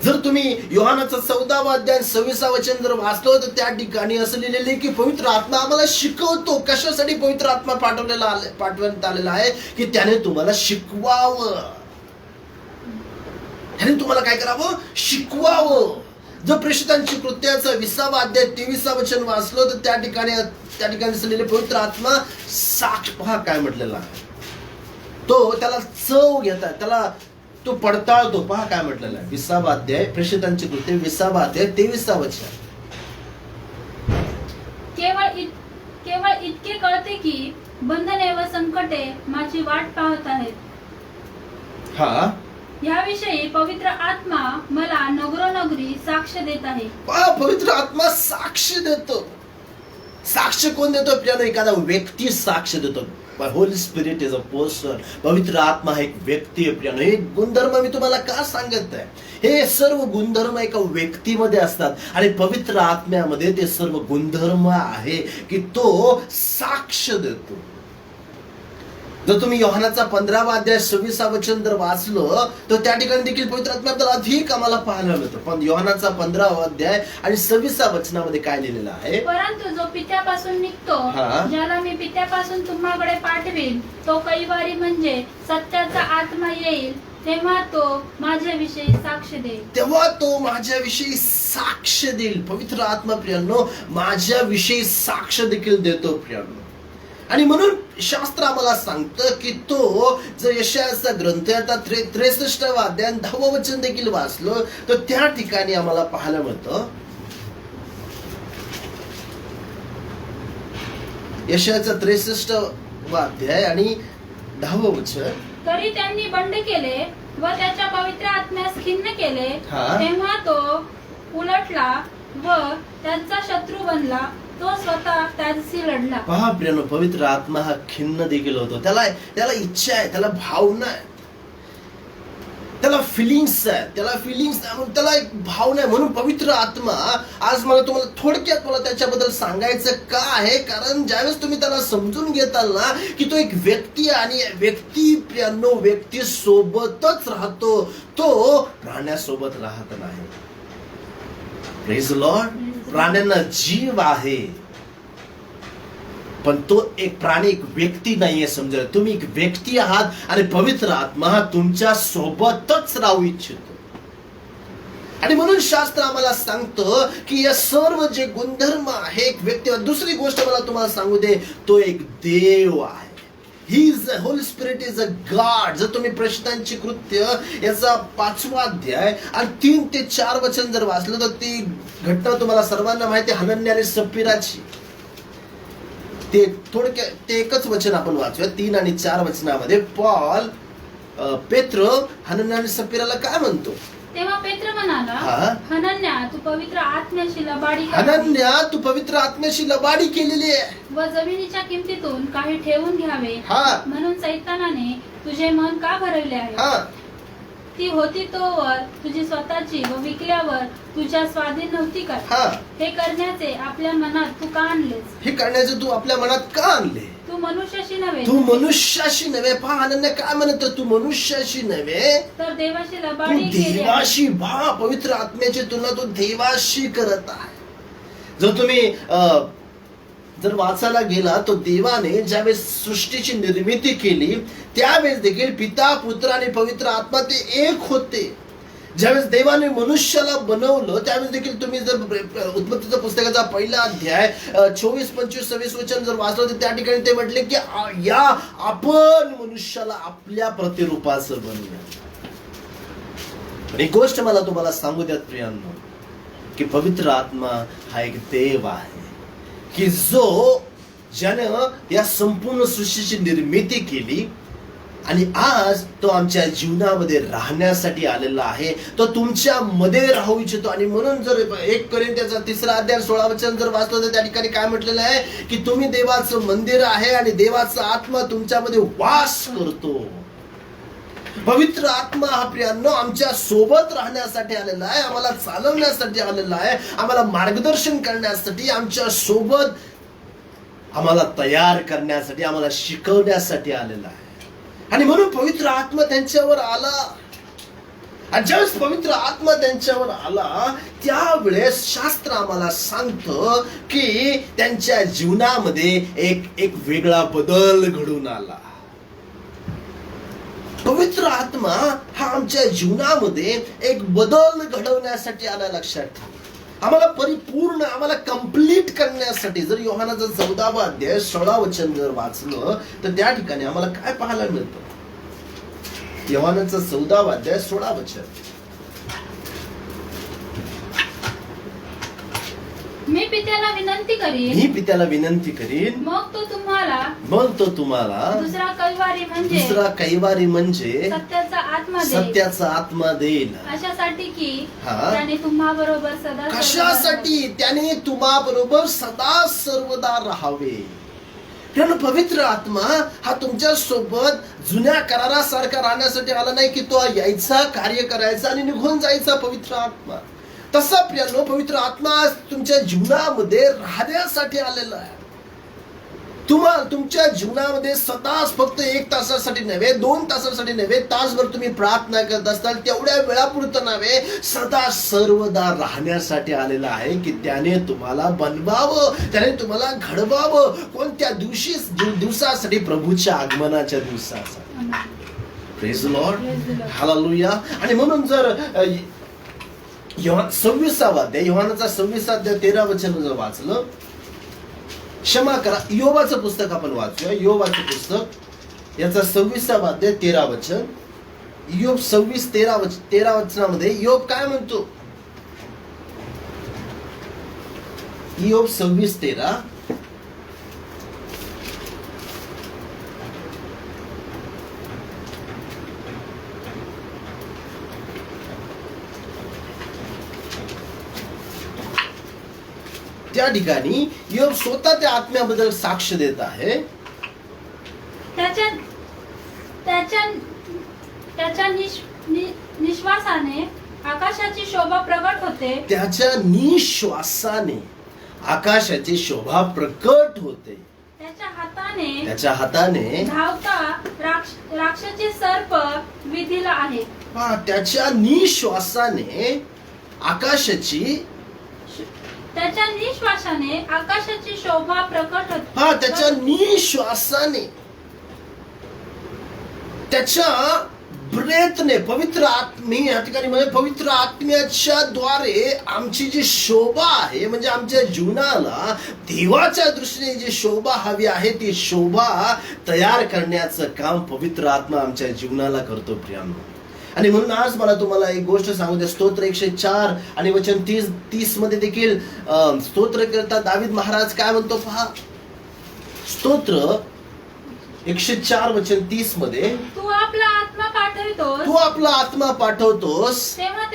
Speaker 3: जर तुम्ही योहानाचा 14वा अध्याय 26वा वचन जर वाचलं तर त्या ठिकाणी असं लिहिलेलं आहे की पवित्र आत्मा आम्हाला शिकवतो. कशासाठी पवित्र आत्मा पाठवण्यात आलेला आहे? की त्याने तुम्हाला शिकवावं. त्याने तुम्हाला काय करावं? शिकवावं. जर प्रेषितांची कृत्याचा 20वा अध्याय 23वा वचन वाचलं तर त्या ठिकाणी असं लिहिलेलं पवित्र आत्मा साक्ष. पहा काय म्हटलेला आहे. तो त्याला चव घेतात, त्याला तो पडताळतो. पहा काय म्हटलेलं आहे. 20वा अध्याय प्रेषितांची कृत्य 20वा अध्याय 23वा वचन.
Speaker 2: केवळ इतके कळते की बंधने व संकटे माझी वाट पाहत आहेत.
Speaker 3: हा,
Speaker 2: याविषयी पवित्र आत्मा मला नगरोनगरी साक्ष देत आहे.
Speaker 3: पहा पवित्र आत्मा साक्ष देतो. साक्ष कोण देतो? आपल्याला एखादा व्यक्ती साक्ष देतो. Holy spirit is a person. पवित्र आत्मा हा एक व्यक्ती आहे प्रियानो. हे गुणधर्म मी तुम्हाला का सांगत आहे? हे सर्व गुणधर्म एका व्यक्तीमध्ये असतात आणि पवित्र आत्म्यामध्ये ते सर्व गुणधर्म आहे की तो साक्ष देतो. जर तुम्ही योहानाचा 15वा अध्याय 26वा वचन जर वाचलं तर त्या ठिकाणी देखील पवित्र आत्म्याबद्दल अधिक आम्हाला पाहायला मिळतं. पण योहानाचा 15वा अध्याय आणि 26वा वचनामध्ये काय लिहिलेलं आहे?
Speaker 2: परंतु जो पित्यापासून निघतो,
Speaker 3: हा.
Speaker 2: ज्याला मी पित्यापासून तुम्हाकडे पाठवीन, तो कैवारी म्हणजे सत्याचा आत्मा येईल, तेव्हा तो माझ्याविषयी साक्ष देईल.
Speaker 3: तेव्हा तो माझ्याविषयी साक्ष देईल. पवित्र आत्मा प्रियांनो माझ्याविषयी साक्ष देखील देतो प्रियांनो. आणि म्हणून शास्त्र आम्हाला सांगतं की तो जर यशायाचा ग्रंथ आता 63वा अध्याय 10वा वचन देखील वाचलं तर त्या ठिकाणी आम्हाला पाहायला मिळतं. यशायाचा 63वा अध्याय आणि 10वा वचन.
Speaker 2: तरी त्यांनी बंड केले व त्याच्या पवित्र आत्म्यास खिन्न केले,
Speaker 3: हा.
Speaker 2: तेव्हा तो उलटला व त्यांचा शत्रू बनला. तो स्वतः त्याच्याशी लढला.
Speaker 3: पहा प्रियानो पवित्र आत्मा हा खिन्न देखील होतो. त्याला इच्छा आहे, त्याला भावना आहे, त्याला फिलिंग्स आहे, त्याला एक भावना आहे. म्हणून पवित्र आत्मा आज मला तुम्हाला थोडक्यात मला त्याच्याबद्दल सांगायचं का आहे? कारण ज्यावेळेस तुम्ही त्याला समजून घेताल ना की तो एक व्यक्ती आणि व्यक्ती प्रियांनो व्यक्ती सोबतच राहतो, तो प्राण्यासोबत राहत नाही. Praise the Lord. प्राण्यांना जीव आहे पण तो एक प्राणी एक व्यक्ती नाहीये. समजा तुम्ही एक व्यक्ती आहात आणि पवित्र आत्मा हा तुमच्या सोबतच राहू इच्छितो. आणि म्हणून शास्त्र आम्हाला सांगतं की या सर्व जे गुणधर्म आहे एक व्यक्ती. दुसरी गोष्ट मला तुम्हाला सांगू दे, तो एक देव आहे. He is the Holy Spirit is a God. जर तुम्ही प्रेषितांची कृत्य याचा 5वा अध्याय आणि 3 ते 4 वचन जर वाचलं तर ती घटना तुम्हाला सर्वांना माहिती आहे, हनन्या आणि सप्फीराची. ते थोडक्यात ते एकच वचन आपण वाचूया. 3 आणि 4 वचनामध्ये पॉल पेत्र हनन्या आणि सप्फीराला काय म्हणतो?
Speaker 2: तेव्हा पेत्र म्हणाला,
Speaker 3: हा.
Speaker 2: हनन्या, तू पवित्र आत्म्याशी लबाडी
Speaker 3: हनन्या तू पवित्र आत्म्याशी लबाडी केलेली आहे
Speaker 2: व जमिनीच्या किमतीतून काही ठेवून घ्यावे
Speaker 3: हा.
Speaker 2: म्हणून सैतानाने तुझे मन का भरवले आहे?
Speaker 3: हा.
Speaker 2: ती होती तोवर तुझी स्वतःची व विकल्यावर तुझ्या स्वाधीन नव्हती का?
Speaker 3: हा.
Speaker 2: हे करण्याचे आपल्या मनात तू का आणलेस?
Speaker 3: हे करण्याचे तू आपल्या मनात का आणले?
Speaker 2: तू मनुष्याशी नव्हे
Speaker 3: तू मनुष्याशी नव्हे. पहा अनन्या काय म्हणत, तू मनुष्याशी नव्हे
Speaker 2: तर देवाशी
Speaker 3: तू
Speaker 2: लबाडी केली आहे.
Speaker 3: देवाशी. पहा पवित्र आत्म्याची तुलना तू देवाशी करत आहे. जर तुम्ही जर वाचायला गेला तो देवाने ज्यावेळेस सृष्टीची निर्मिती केली त्यावेळेस देखील पिता पुत्र आणि पवित्र आत्मा ते एक होते. ज्यावेळेस देवाने मनुष्याला बनवलं त्यावेळेस देखील तुम्ही जर उत्पत्तीच्या पुस्तकाचा 1ला अध्याय 24, 25, 26 वचन जर वाचलं तर त्या ठिकाणी ते म्हटले की या आपण मनुष्याला आपल्या प्रतिरूपाचं बनवूया. एक गोष्ट मला तुम्हाला सांगू द्यात प्रियांनो की पवित्र आत्मा हा एक देव आहे की जो ज्यानं या संपूर्ण सृष्टीची निर्मिती केली आणि आज तो आमच्या जीवनामध्ये राहण्यासाठी आलेला आहे. तो तुमच्या मध्ये राहू इच्छितो. आणि म्हणून जर 1 कोरिंथ्याचा 3रा अध्याय 16 वचन जर वाचलं तर त्या ठिकाणी काय म्हटलेलं आहे की तुम्ही देवाचं मंदिर आहे आणि देवाचा आत्मा तुमच्यामध्ये वास करतो. पवित्र आत्मा हा प्रियांनो आमच्या सोबत राहण्यासाठी आलेला आहे, आम्हाला चालवण्यासाठी आलेला आहे, आम्हाला मार्गदर्शन करण्यासाठी आमच्या सोबत आम्हाला तयार करण्यासाठी, आम्हाला शिकवण्यासाठी आलेला आहे. आणि म्हणून पवित्र आत्मा त्यांच्यावर आला. आणि ज्यावेळेस पवित्र आत्मा त्यांच्यावर आला त्यावेळेस शास्त्र आम्हाला सांगतं की त्यांच्या जीवनामध्ये एक वेगळा बदल घडून आला. पवित्र आत्मा हा आमच्या जीवनामध्ये एक बदल घडवण्यासाठी आला. लक्षात ठेवा, आम्हाला परिपूर्ण, आम्हाला कंप्लीट करण्यासाठी. जर योहानाचा 14वा अध्याय 16 वचन जर वाचलं तर त्या ठिकाणी आम्हाला काय पाहायला मिळतं? योहानाचा 14वा अध्याय 16 वचन.
Speaker 2: मी पित्याला विनंती करीन,
Speaker 3: मी पित्याला विनंती करीन,
Speaker 2: मग तो तुम्हाला दुसरा कैवारी म्हणजे
Speaker 1: सत्याचा आत्मा देईल.
Speaker 3: सत्याचा आत्मा देईल.
Speaker 2: अशासाठी की
Speaker 3: हा.
Speaker 2: त्याने तुम्हाबरोबर सदा
Speaker 3: कशासाठी? त्याने तुम्हाबरोबर सदा सर्वदा राहावे. कारण पवित्र आत्मा हा तुमच्या सोबत जुन्या करारासारखा राहण्यासाठी आला नाही की तो यायचा, कार्य करायचा आणि निघून जायचा. पवित्र आत्मा तसा प्रियानो, पवित्र आत्मा तुमच्या जीवनामध्ये राहण्यासाठी आलेला आहे. तुमच्या जीवनामध्ये सदाच फक्त 1 तासासाठी नव्हे, 2 तासासाठी नव्हे, तासभर तुम्ही प्रार्थना करत असताल तेवढ्या वेळापुरतं नव्हे, सदा सर्वदा राहण्यासाठी आलेला आहे की त्याने तुम्हाला बनवावं, त्याने तुम्हाला घडवावं. कोणत्या दिवसासाठी? प्रभूच्या आगमनाच्या दिवसासाठी. Praise Lord, hallelujah. आणि म्हणून जर 26वा अध्याय, योहानाचा 26 अध्याय 13 वचन जर वाचलं, क्षमा करा, योबाचं पुस्तक आपण वाचूया. योबाचं पुस्तक याचा 26वा अध्याय 13 वचन. योब 26:13 वचनामध्ये योब काय म्हणतो? योब 26:13. त्या ठिकाणी योब स्वतः त्या आत्म्याबद्दल साक्ष देत आहे.
Speaker 2: त्याच्या निश्वासाने आकाशाची शोभा प्रकट होते.
Speaker 3: त्याच्या निश्वासाने आकाशाची शोभा प्रकट होते. त्याच्या हाताने
Speaker 2: धावता राक्षसाचे सर्प विधीला आहे.
Speaker 3: त्याच्या निश्वासाने आकाशाची,
Speaker 2: त्याच्या निश्वासाने आकाशाची शोभा प्रकट होते.
Speaker 3: त्याच्या निश्वासाने, त्याच्या ब्रेथने, पवित्र आत्मे या ठिकाणी म्हणजे पवित्र आत्म्याच्या द्वारे आमची जी शोभा आहे, म्हणजे आमच्या जीवनाला देवाच्या दृष्टीने जी शोभा हवी आहे ती शोभा तयार करण्याचं काम पवित्र आत्मा आमच्या जीवनाला करतो प्रियानो. आणि म्हणून आज मला तुम्हाला एक गोष्ट सांगू द्या. स्तोत्र 104 आणि वचन 30 मध्ये देखील स्तोत्रकर्ता दावीद महाराज काय म्हणतो पहा. स्तोत्र 104 वचन 30 मध्ये,
Speaker 2: तू आपला आत्मा पाठवतोस
Speaker 3: तेव्हा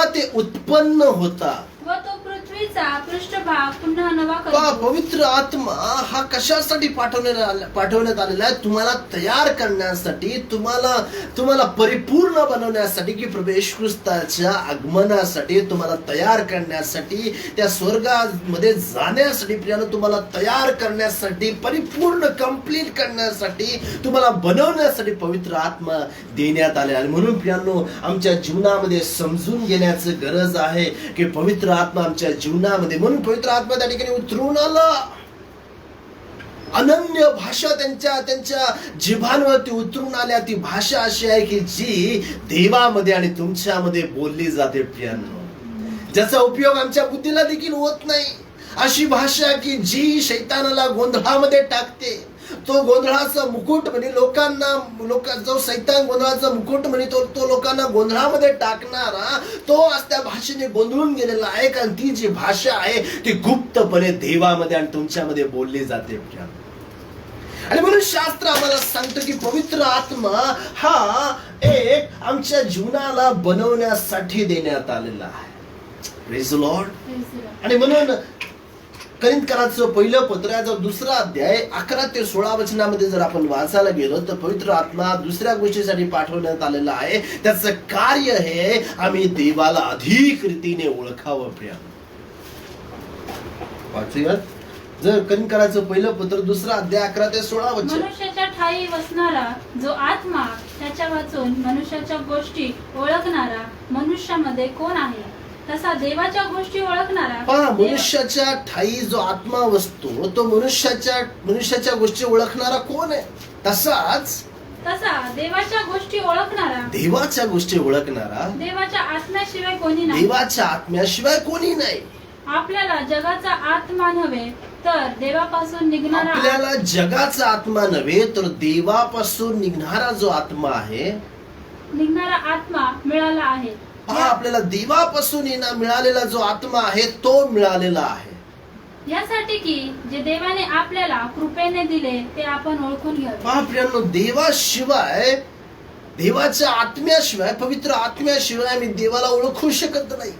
Speaker 3: ते उत्पन्न होता
Speaker 2: व तो पृथ्वीचा पृष्ठभाग पुन्हा नवा करतो.
Speaker 3: पवित्र आत्मा हा कशासाठी पाठवण्यात आलेला आहे? तुम्हाला तयार करण्यासाठी, तुम्हाला परिपूर्ण बनवण्यासाठी, की प्रभू येशू ख्रिस्ताच्या आगमनासाठी तुम्हाला तयार करण्यासाठी, त्या स्वर्गामध्ये जाण्यासाठी, प्रियानो तुम्हाला तयार करण्यासाठी, परिपूर्ण कंप्लीट करण्यासाठी, तुम्हाला बनवण्यासाठी पवित्र आत्मा देण्यात आले. आणि म्हणून प्रियानो आमच्या जीवनामध्ये समजून घेण्याची गरज आहे की पवित्र आत्मा आमच्या जीवनामध्ये, म्हणून पवित्र आत्मा त्या ठिकाणी उतरून आला. अनन्य भाषा त्यांच्या जिभांवरती उतरून आल्या. ती भाषा अशी आहे की जी देवामध्ये आणि तुमच्यामध्ये बोलली जाते प्रियांनो, ज्याचा उपयोग आमच्या बुद्धीला देखील होत नाही. अशी भाषा की जी शैतानाला गोंधळामध्ये टाकते. तो गोंधळाचा मुकुट म्हणे जो सैतान गोंधळाचा मुकुट म्हणे तो लोकांना गोंधळामध्ये टाकणारा तो आज त्या भाषेने गोंधळून गेलेला आहे. कारण ती जी भाषा आहे ती गुप्तपणे देवामध्ये आणि तुमच्यामध्ये बोलली जाते. आणि म्हणून शास्त्र आम्हाला सांगतं की पवित्र आत्मा हा एक आमच्या जीवनाला बनवण्यासाठी देण्यात आलेला आहे. Praise Lord. आणि म्हणून करिंथकरांचं पहिलं पत्र याचा 2रा अध्याय 11 ते 16 वचनामध्ये जर आपण वाचायला गेलो तर पवित्र आत्मा दुसऱ्या गोष्टीसाठी पाठवण्यात आलेला आहे. त्याचं कार्य हे आम्ही देवाला अधिक रीतीने ओळखावं. प्रिय वाचूयात जर कनिकाराचं पहिलं पत्र 2 अध्याय 11 ते 16 वचन.
Speaker 2: मनुष्याच्या ठायी वसणारा जो आत्मा त्याच्या वाचून मनुष्याच्या गोष्टी ओळखणारा मनुष्यामध्ये कोण आहे, तसा देवाच्या गोष्टी ओळखणारा
Speaker 3: पहा, मनुष्याच्या ठाई जो आत्मा वसतो तो मनुष्याच्या गोष्टी ओळखणारा कोण आहे?
Speaker 2: तसा देवाच्या गोष्टी ओळखणारा
Speaker 3: देवाच्या गोष्टी ओळखणारा
Speaker 2: देवाच्या आत्म्याशिवाय कोणी नाही.
Speaker 3: देवाच्या आत्म्याशिवाय कोणी नाही.
Speaker 2: आपल्याला जगाचा आत्मा नव्हे तर देवापासून निघणारा
Speaker 3: आपल्याला जगाचा आत्मा नव्हे तर देवापासून निघणारा जो आत्मा आहे,
Speaker 2: आत्मा मिळाला आहे.
Speaker 3: पहा, आपल्याला देवापासून मिळालेला जो आत्मा आहे तो मिळालेला आहे.
Speaker 2: यासाठी की जे देवाने आपल्याला कृपेने दिले ते आपण ओळखून घ्यावे.
Speaker 3: पहा प्रियांनो, देवाशिवाय, देवाच्या आत्म्याशिवाय, पवित्र आत्म्याशिवाय आम्ही देवाला ओळखू शकत नाही.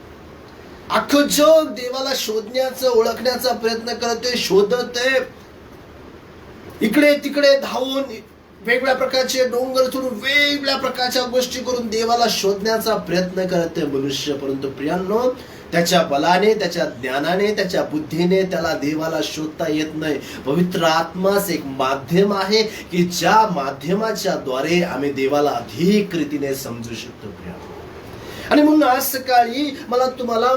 Speaker 3: अख्खं जग देवाला शोधण्याचा, ओळखण्याचा प्रयत्न करते, शोधते, इकडे तिकडे धावून वेगवेगळ्या प्रकारचे डोंगर चढून वेगवेगळ्या प्रकारच्या गोष्टी करून देवाला शोधण्याचा प्रयत्न करते मनुष्य. परंतु प्रियांनो, त्याच्या बलाने, त्याच्या ज्ञानाने, त्याच्या बुद्धीने त्याला देवाला शोधता येत नाही. पवित्र आत्माच एक माध्यम आहे की ज्या माध्यमाच्या द्वारे आम्ही देवाला अधिक रीतीने समजू शकतो. आणि म्हणून आज सकाळी मला तुम्हाला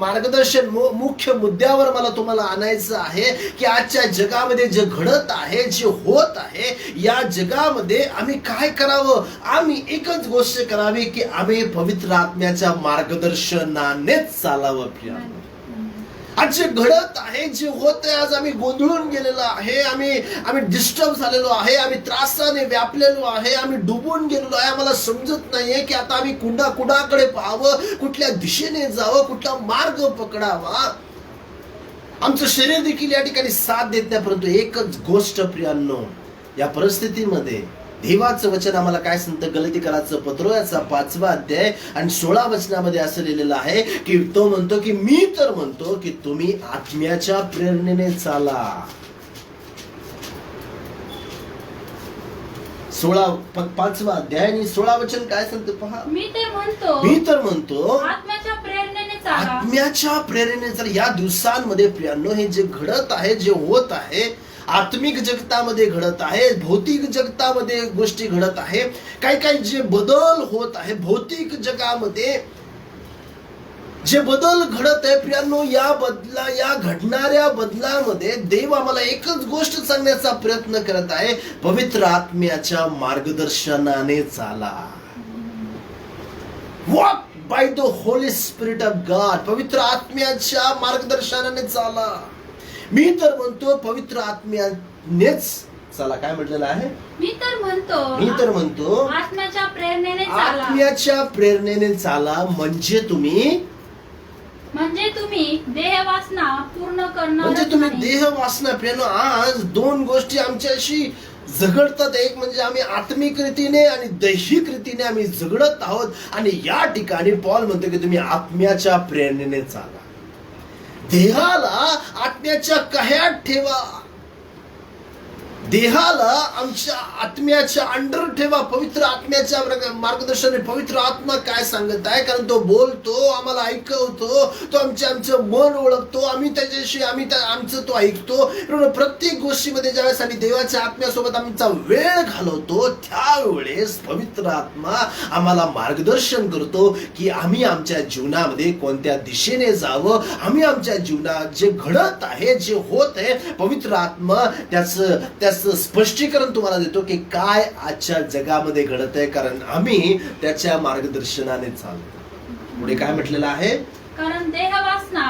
Speaker 3: मार्गदर्शन, मुख्य मुद्द्यावर मला तुम्हाला आणायचं आहे की आजच्या जगामध्ये जे घडत आहे, जे होत आहे, या जगामध्ये आम्ही काय करावं? आम्ही एकच गोष्ट करावी की आम्ही पवित्र आत्म्याच्या मार्गदर्शनानेच चालावं. प्रिय, आज जे घडत आहे, जे होत आहे, आज आम्ही गोंधळून गेलेलो आहे, आम्ही डिस्टर्ब झालेलो आहे, आम्ही त्रासाने व्यापलेलो आहे, आम्ही डुबून गेलेलो आहे. आम्हाला समजत नाहीये की आता आम्ही कुणाकडे पाहावं, कुठल्या दिशेने जावं, कुठला मार्ग पकडावा. आमचं शरीर देखील या ठिकाणी साथ देत नाही. परंतु एकच गोष्ट प्रियांनो, या परिस्थितीमध्ये देवाचं वचन आम्हाला काय सांगतं? गलातीकराचं पत्र याचा 5वा अध्याय आणि 16 वचनामध्ये असं लिहिलेलं आहे की तो म्हणतो की मी तर म्हणतो की तुम्ही आत्म्याच्या प्रेरणेने चाला. 5वा अध्याय आणि 16 वचन काय सांगतं पहा.
Speaker 2: मी तर म्हणतो आत्म्याच्या प्रेरणेने चाला.
Speaker 3: आत्म्याच्या प्रेरणेने चाला. या दिवसांमध्ये प्रियांनो, हे जे घडत आहे, जे होत आहे, आत्मिक जगतामध्ये घडत आहे, भौतिक जगतामध्ये गोष्टी घडत आहे, काही जे बदल होत आहे भौतिक जगामध्ये, जे बदल घडत आहे प्रियांनो, या घडणाऱ्या बदलामध्ये देव आम्हाला एकच गोष्ट सांगण्याचा प्रयत्न करत आहे, पवित्र आत्म्याच्या मार्गदर्शनाने चाला. Walk by the Holy spirit of God. पवित्र आत्म्याच्या मार्गदर्शनाने चाला. मी तर म्हणतो पवित्र आत्म्यानेच चला. काय म्हटलेलं आहे?
Speaker 2: मी तर म्हणतो आत्म्याच्या प्रेरणेने चाला.
Speaker 3: आत्म्याच्या प्रेरणेने चाला. म्हणजे तुम्ही
Speaker 2: देहवासना पूर्ण करणार.
Speaker 3: म्हणजे तुम्ही देहवासना. प्रियांनो, आज 2 गोष्टी आमच्याशी झगडतात. एक म्हणजे आम्ही आत्मिक रीतीने आणि दैहिक रीतीने आम्ही झगडत आहोत. आणि या ठिकाणी पॉल म्हणतो की तुम्ही आत्म्याच्या प्रेरणेने चाला. देहाला आत्म्याच्या कह्यात ठेवा. देहाला आमच्या आत्म्याच्या अंडर ठेवा. पवित्र आत्म्याच्या मार्गदर्शनाने. पवित्र आत्मा काय सांगत आहे? कारण तो बोलतो, आम्हाला ऐकवतो, तो आमचं मन ओळखतो, आम्ही त्याच्याशी आमचं तो ऐकतो. प्रत्येक गोष्टीमध्ये ज्यावेळेस आम्ही देवाच्या आत्म्यासोबत आमचा वेळ घालवतो त्यावेळेस पवित्र आत्मा आम्हाला मार्गदर्शन करतो की आम्ही आमच्या जीवनामध्ये कोणत्या दिशेने जावं. आम्ही आमच्या जीवनात जे घडत आहे, जे होत आहे, पवित्र आत्मा त्याचं स्पष्टीकरण तुम्हाला देतो की काय आजच्या जगामध्ये घडत आहे. कारण आम्ही त्याच्या मार्गदर्शनाने चालतो. पुढे काय म्हटलेलं आहे?
Speaker 2: कारण देहवासना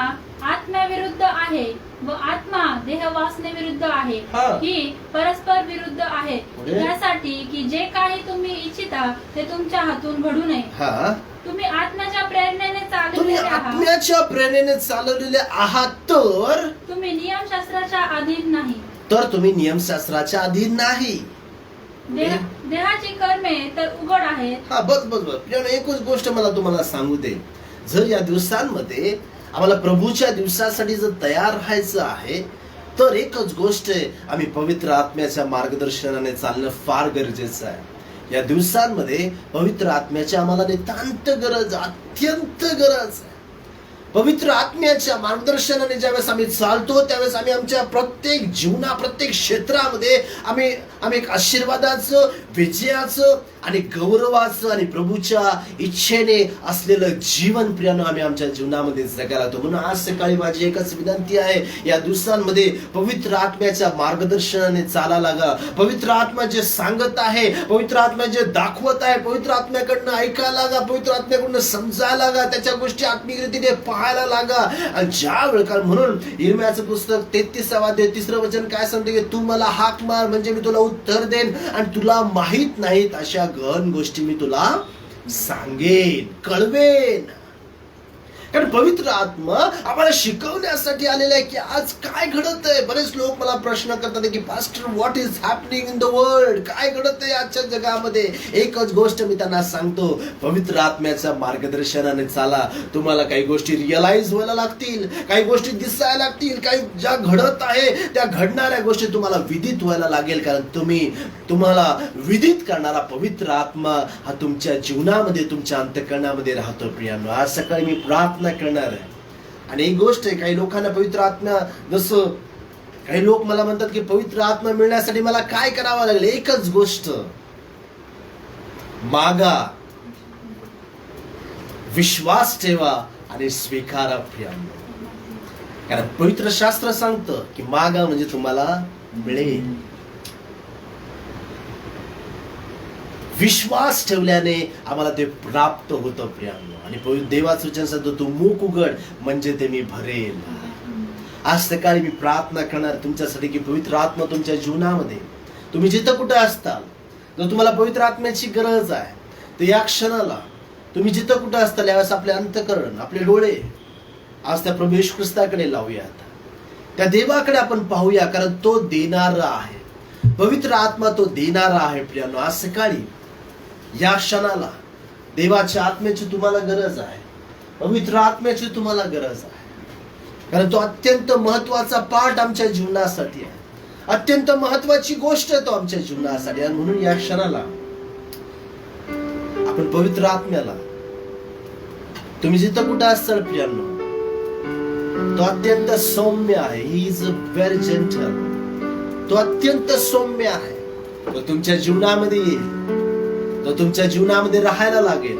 Speaker 2: आत्म्याविरुद्ध आहे व आत्मा देहवासने विरुद्ध आहे. ही परस्पर विरुद्ध आहे. यासाठी की जे काही तुम्ही इच्छिता ते तुमच्या हातून घडू नये. तुम्ही आत्म्याच्या प्रेरणेने चालवलेले आहात. तर तुम्ही नियमशास्त्राच्या अधीन नाही.
Speaker 3: तुम्ही नियमशास्त्राच्या अधीन नाही.
Speaker 2: देहाची कर्मे तर उघड आहेत.
Speaker 3: बस एकच गोष्ट मला तुम्हाला सांगू दे. जर या दिवसांमध्ये आम्हाला प्रभूच्या दिवसासाठी जर तयार राहायचं आहे तर एकच गोष्ट आहे, आम्ही पवित्र आत्म्याच्या मार्गदर्शनाने चालणं फार गरजेचं आहे. या दिवसांमध्ये पवित्र आत्म्याची आम्हाला नितांत गरज, अत्यंत गरज आहे. पवित्र आत्म्याच्या मार्गदर्शनाने ज्यावेळेस आम्ही चालतो त्यावेळेस आम्ही आमच्या प्रत्येक प्रत्येक क्षेत्रामध्ये आम्ही एक आशीर्वादाचं, विजयाचं आणि गौरवाचं आणि प्रभूच्या इच्छेने असलेलं जीवन प्रियानं आम्ही आमच्या जीवनामध्ये जगायला लागतो. म्हणून आज सकाळी माझी एकच विनंती आहे, या दिवसांमध्ये पवित्र आत्म्याच्या मार्गदर्शनाने चाला लागा. पवित्र आत्मा जे सांगत आहे, पवित्र आत्मा जे दाखवत आहे, पवित्र आत्म्याकडनं ऐकायला लागा, पवित्र आत्म्याकडनं समजायला लागा, त्याच्या गोष्टी आत्मिक रीतीने पाहायला लागा. आणि ज्या वेळ म्हणून इर्म्याचं पुस्तक 33 वचन काय सांगते की तू मला हाक मार म्हणजे मी तुला उत्तर देईन आणि तुला माहित नाहीत अशा गहन गोष्टी मी तुला सांगेन, कळवेन. कारण पवित्र आत्मा आम्हाला शिकवण्यासाठी आलेला आहे की आज काय घडत आहे. बरेच लोक मला प्रश्न करतात की pastor what is happening in the world, काय घडत आहे आजच्या जगामध्ये. एकच गोष्ट मी त्यांना सांगतो, पवित्र आत्म्याच्या मार्गदर्शनाने चाला. तुम्हाला काही गोष्टी रिअलाइज व्हायला लागतील, काही गोष्टी दिसायला लागतील, काही ज्या घडत आहे त्या घडणाऱ्या गोष्टी तुम्हाला विदित व्हायला लागेल. कारण तुम्हाला विदित करणारा पवित्र आत्मा हा तुमच्या जीवनामध्ये, तुमच्या अंतःकरणामध्ये राहतो. प्रियांनो, आज सकाळी मी प्रार्थना करणार आहे. आणि एक गोष्ट आहे, काही लोकांना पवित्र आत्मा, जसं काही लोक मला म्हणतात की पवित्र आत्मा मिळण्यासाठी मला काय करावं लागेल. एकच गोष्ट, मागा, विश्वास ठेवा आणि स्वीकारा. प्रियांनो, कारण पवित्र शास्त्र सांगतं की मागा म्हणजे तुम्हाला मिळेल. विश्वास ठेवल्याने आम्हाला ते प्राप्त होतं. प्रियांनो, आणि देवाचं वचन सांगतो तू मुख उघड म्हणजे ते मी भरेल. आज सकाळी मी प्रार्थना करणार तुमच्यासाठी की पवित्र आत्मा तुमच्या जीवनामध्ये, तुम्ही जिथं कुठं असताल, जर तुम्हाला पवित्र आत्म्याची गरज आहे तर या क्षणाला तुम्ही जिथं कुठं असताल यावेळेस आपले अंतःकरण, आपले डोळे आज त्या प्रभू येशू ख्रिस्ताकडे लावूयात. त्या देवाकडे आपण पाहूया, कारण तो देणारा आहे. पवित्र आत्मा तो देणारा आहे. प्रियांनो, आज सकाळी या क्षणाला देवाच्या आत्म्याची तुम्हाला गरज आहे, पवित्र आत्म्याची तुम्हाला गरज आहे. कारण तो अत्यंत महत्वाचा पार्ट आमच्या जीवनासाठी आहे, अत्यंत महत्वाची गोष्ट आहे तो आमच्या जीवनासाठी. आणि म्हणून या क्षणाला आपण पवित्र आत्म्याला, तुम्ही जिथं कुठं असाल प्रियांनो, तो अत्यंत सौम्य आहे. He is very gentle. तो अत्यंत सौम्य आहे. तो तुमच्या जीवनामध्ये येईल, तो तुमच्या जीवनामध्ये राहायला लागेल.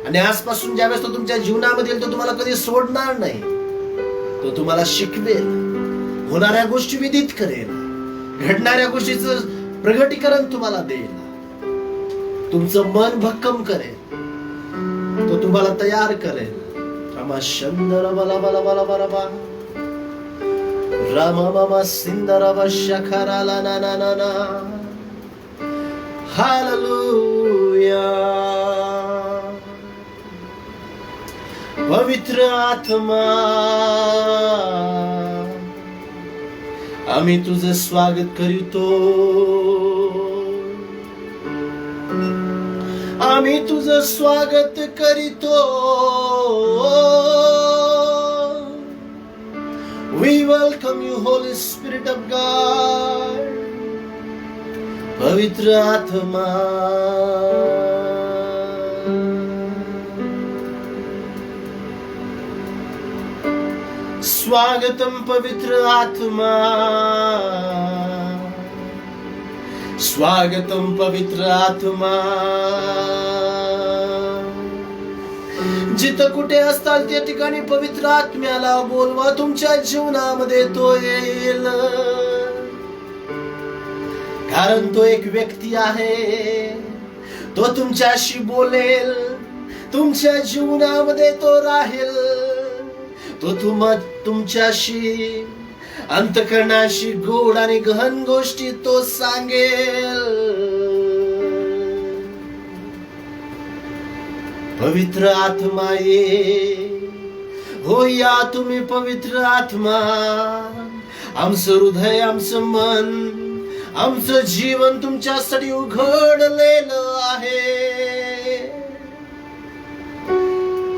Speaker 3: आणि आजपासून ज्यावेळेस तो तुमच्या जीवनामध्ये येईल तो तुम्हाला कधी सोडणार नाही. तो तुम्हाला शिकवेल, होणाऱ्या गोष्टी विदित करेल, घडणाऱ्या गोष्टीचं प्रगटीकरण तुम्हाला देईल, तुमचं मन भक्कम करेल, तो तुम्हाला तयार करेल. रामाशंदर बला बला बला बला बा रामा मामा सिंदर शखराला ना ना ना ना. हालेलुया. पवित्र आत्मा आम्ही तुझं स्वागत करीतो, आम्ही तुझं स्वागत करीतो. We welcome you, Holy Spirit of God. पवित्र आत्मा स्वागतम. पवित्र आत्मा स्वागतम. पवित्र आत्मा जिथं कुठे असताल त्या ठिकाणी पवित्र आत्म्याला बोलवा. तुमच्या जीवनामध्ये तो येईल, कारण तो एक व्यक्ती आहे. तो तुमच्याशी बोलेल, तुमच्या जीवनामध्ये तो राहील. तो तुमच्याशी अंतःकरणाशी गोड आणि गहन गोष्टी तो सांगेल. पवित्र आत्मा ये, हो या तुम्ही पवित्र आत्मा. आमचं हृदय, आमचं मन, आमचं जीवन तुमच्यासाठी उघडलेलं आहे.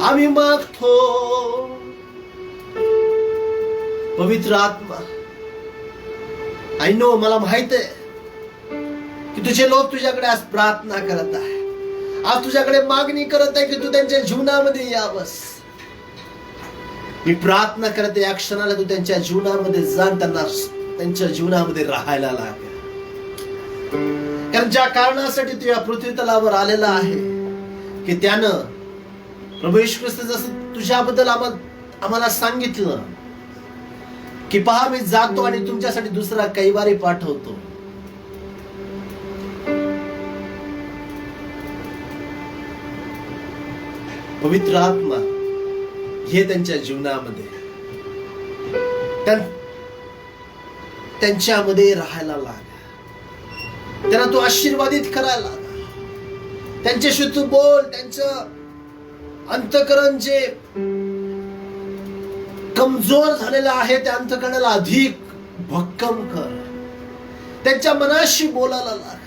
Speaker 3: आम्ही मागतो पवित्र आत्मा. आय नो, मला माहित आहे की तुझे लोक तुझ्याकडे आज प्रार्थना करत आहे, आज तुझ्याकडे मागणी करत आहे की तू त्यांच्या जीवनामध्ये यावस. मी प्रार्थना करते या क्षणाला तू त्यांच्या जीवनामध्ये जाण, त्यांना त्यांच्या जीवनामध्ये राहायला लाग. कारण ज्या कारणासाठी तू या पृथ्वी तलावर आलेला आहे की त्यानं प्रभू येशू ख्रिस्त जसं तुझ्याबद्दल आम्हाला सांगितलं की पहा मी जातो आणि तुमच्यासाठी दुसरा कैवारी पाठवतो. पवित्र आत्मा हे त्यांच्या जीवनामध्ये त्यांच्यामध्ये राहायला लाग. त्यांना तू आशीर्वादित करायला लाग. त्यांच्याशी तू बोल. त्यांचं अंतःकरण जे कमजोर झालेलं आहे त्या अंतःकरणाला अधिक भक्कम कर. त्यांच्या मनाशी बोलायला लाग.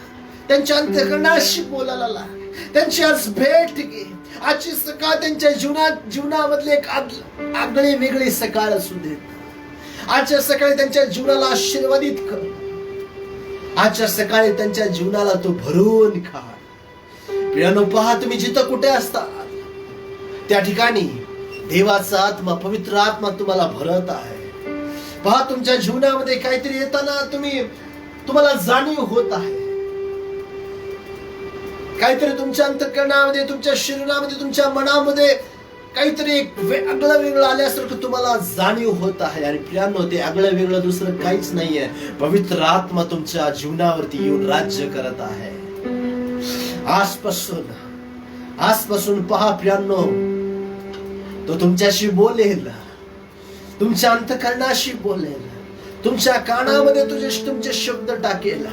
Speaker 3: त्यांच्या अंतःकरणाशी बोलायला लाग. त्यांची आज भेट घे. आजची सकाळ त्यांच्या जीवनामधली एक आगळी वेगळी सकाळ असू दे. आजच्या सकाळी त्यांच्या जीवनाला आशीर्वादित कर. आजच्या सकाळी त्यांच्या जीवनाला तो भरून काढ. प्रियानो, पहा तुम्ही जिथं कुठे असता त्या ठिकाणी देवाचा आत्मा, पवित्र आत्मा तुम्हाला भरत आहे. पहा तुमच्या जीवनामध्ये काहीतरी येताना तुम्हाला जाणीव होत आहे. काहीतरी तुमच्या अंतःकरणामध्ये, तुमच्या शरीरामध्ये, तुमच्या मनामध्ये काहीतरी एक वेगळं आल्यासारखं तुम्हाला जाणीव होत आहे. आणि प्रियांनो, ते आगळं वेगळं दुसरं काहीच नाहीये. पवित्र आत्मा तुमच्या जीवनावरती येऊन राज्य करत आहे. आजपासून पहा प्रियांनो, तो तुमच्याशी बोलेल. तुमच्या अंतःकरणाशी बोलेल. तुमच्या कानामध्ये तुमचे शब्द टाकेल.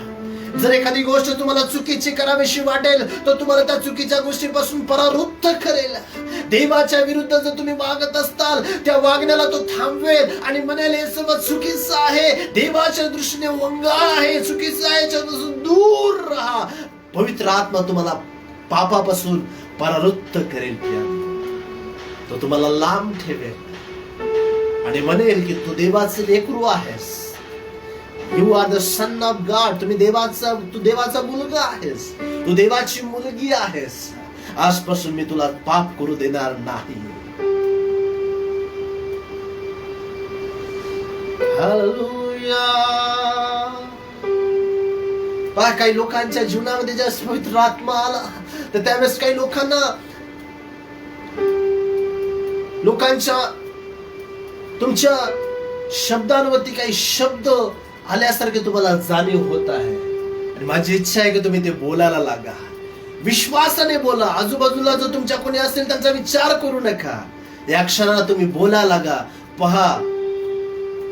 Speaker 3: जर एखादी गोष्ट तुम्हाला चुकीची करावीशी वाटेल तर तुम्हाला त्या चुकीच्या गोष्टीपासून परावृत्त करेल. देवाच्या विरुद्ध जर तुम्ही वागत असताल त्या वागण्याला तो थांबवेल आणि म्हणेल हे सर्व चुकीचं आहे, देवाच्या दृष्टीने वंगाळ आहे, चुकीचं आहे, याच्यापासून दूर राहा. पवित्र आत्मा तुम्हाला पापापासून परावृत्त करेल. तो तुम्हाला लांब ठेवेल आणि म्हणेल की तू देवाचे लेकरू आहेस. You are the son of God. तू देवाचा मुलगा आहेस. तू देवाची मुलगी आहेस. आजपासून मी तुला पाप करू देणार नाही. हालेलुया. पहा, काही लोकांच्या जीवनामध्ये जेव्हा पवित्र आत्मा आला तर त्यावेळेस काही लोकांच्या तुमच्या शब्दांवरती काही शब्द आल्यासारखे तुम्हाला जाणीव होत आहे. आणि माझी इच्छा आहे की तुम्ही ते बोलायला लागा. विश्वासाने बोला. आजूबाजूला जो तुमच्या कोणी असेल त्यांचा विचार करू नका. या क्षणाला तुम्ही बोलायला लागा. पहा,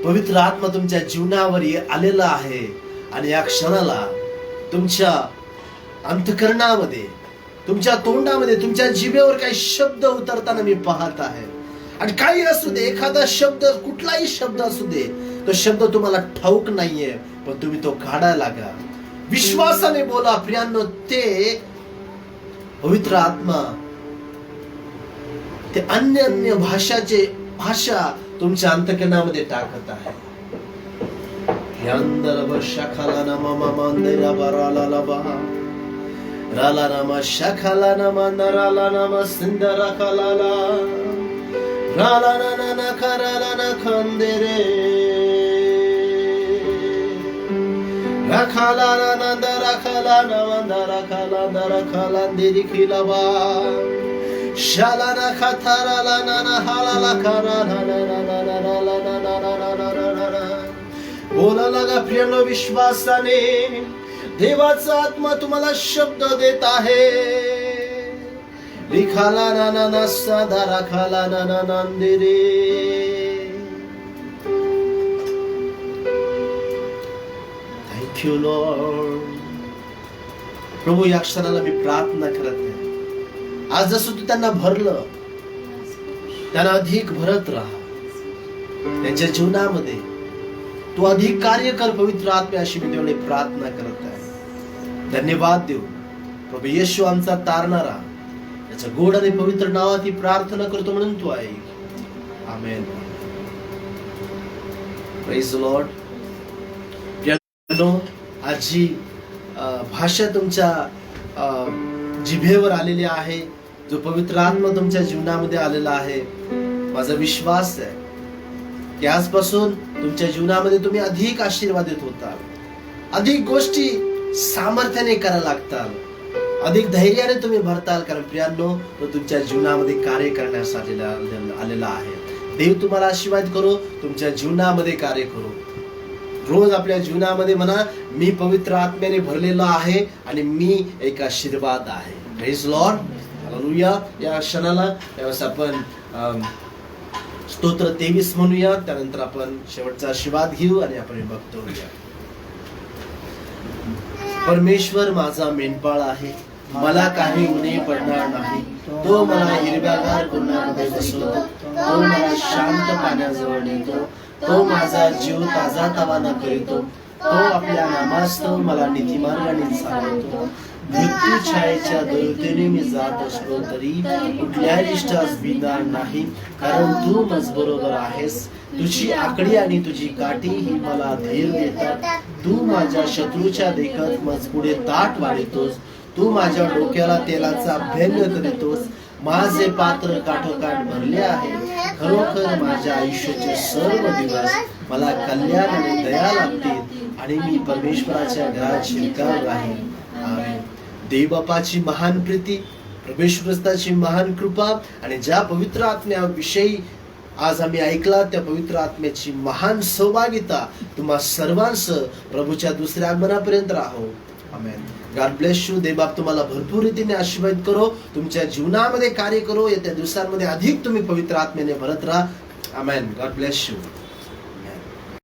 Speaker 3: पवित्र आत्मा तुमच्या जीवनावर आलेला आहे आणि या क्षणाला तुमच्या अंतःकरणामध्ये, तुमच्या तोंडामध्ये, तुमच्या जिभेवर काही शब्द उतरताना मी पाहत आहे. आणि काही असू दे, एखादा शब्द, कुठलाही शब्द असू दे, तो शब्द तुम्हाला ठाऊक नाहीये पण तुम्ही तो काढायला लागा. विश्वासाने बोला. प्रियांनो, ते पवित्र आत्मा ते अन्य भाषा तुमच्या अंतःकरणामध्ये टाकत आहे. बोला लागा प्रियांनो विश्वासाने. देवाचा आत्मा तुम्हाला शब्द देत आहे. रिखाला नाना साधा राखाला नाना नांदेरे. Thank you Lord. प्रभू, या क्षणाला मी प्रार्थना करत आहे. आज जसं तू त्यांना भरलं, त्यांना अधिक भरत राहा. त्यांच्या जीवनामध्ये तू अधिक कार्य कर पवित्र आत्म्या, अशी मी तेवढी प्रार्थना करत आहे. धन्यवाद देऊ प्रभू येशू आमचा तारणारा. त्याच्या गोड आणि पवित्र नावात ही प्रार्थना करतो म्हणून तू ऐक. आमेन. Praise the Lord. आज जी भाषा तुमच्या जिभेवर आलेली आहे, जो पवित्र आत्मा तुमच्या जीवनामध्ये आलेला आहे, माझा विश्वास आहे की आजपासून तुमच्या जीवनामध्ये तुम्ही अधिक आशीर्वादित होताल, अधिक गोष्टी सामर्थ्याने करायला लागताल, अधिक धैर्याने तुम्ही भरताल, कारण प्रियांनो तो तुमच्या जीवनामध्ये कार्य करण्यासाठी आलेला आहे. देव तुम्हाला आशीर्वाद करो, तुमच्या जीवनामध्ये कार्य करो. रोज आपल्या जीवनामध्ये म्हणा, मी पवित्र आत्म्याने भरलेलो आहे आणि मी एक आशीर्वाद आहे. Praise Lord, hallelujah. या क्षणाला त्यावेळेस आपण स्तोत्र 23 म्हणूया, त्यानंतर आपण शेवटचा आशीर्वाद घेऊ आणि आपण हे बघतोया. परमेश्वर माझा मेंढपाळ आहे, मला काही उणे पडणार नाही. तो मला हिरव्यागार कुंडामध्ये बसवतो, तो मला शांत पाण्याजवळ नेतो, तो माझा जीव ताजा तवाना करीतो, तो आपल्या नामास्तव मला नीतिमार्गाने चालवतो. मृत्यू छायेच्या दरुतेने मी जात असलो तरी कुठल्या इष्टास भिणार नाही, कारण तू माझबरोबर आहेस. तुझी आकडी आणि तुझी काठी ही मला धैर्य देतात. तू माझ्या शत्रूच्या देखत मज पुढे ताट वाढवतोस, तू माझ्या डोक्याला तेलाचा अभ्यंग करीतोस. माझे पात्र काठोकाठ भरले आहे. खरोखर माझ्या आयुष्याचे सर्व दिवस मला कल्याण आणि दया लागतील आणि मी परमेश्वराच्या घरात शिरकाव राहील. आमेन. देव बापाची महान प्रीती, प्रभू ख्रिस्ताची महान कृपा आणि ज्या पवित्र आत्म्याविषयी आज आम्ही ऐकला त्या पवित्र आत्म्याची महान सहभागिता तुम्हा सर्वांसह प्रभूच्या दुसऱ्या आगमनापर्यंत राहो. आमेन. God bless you. देवबाप तुम्हाला भरपूर रीतीने आशीर्वाद करो, तुमच्या जीवनामध्ये कार्य करो. येत्या दिवसांमध्ये अधिक तुम्ही पवित्र आत्म्याने भरत राहा. आमेन. God bless you.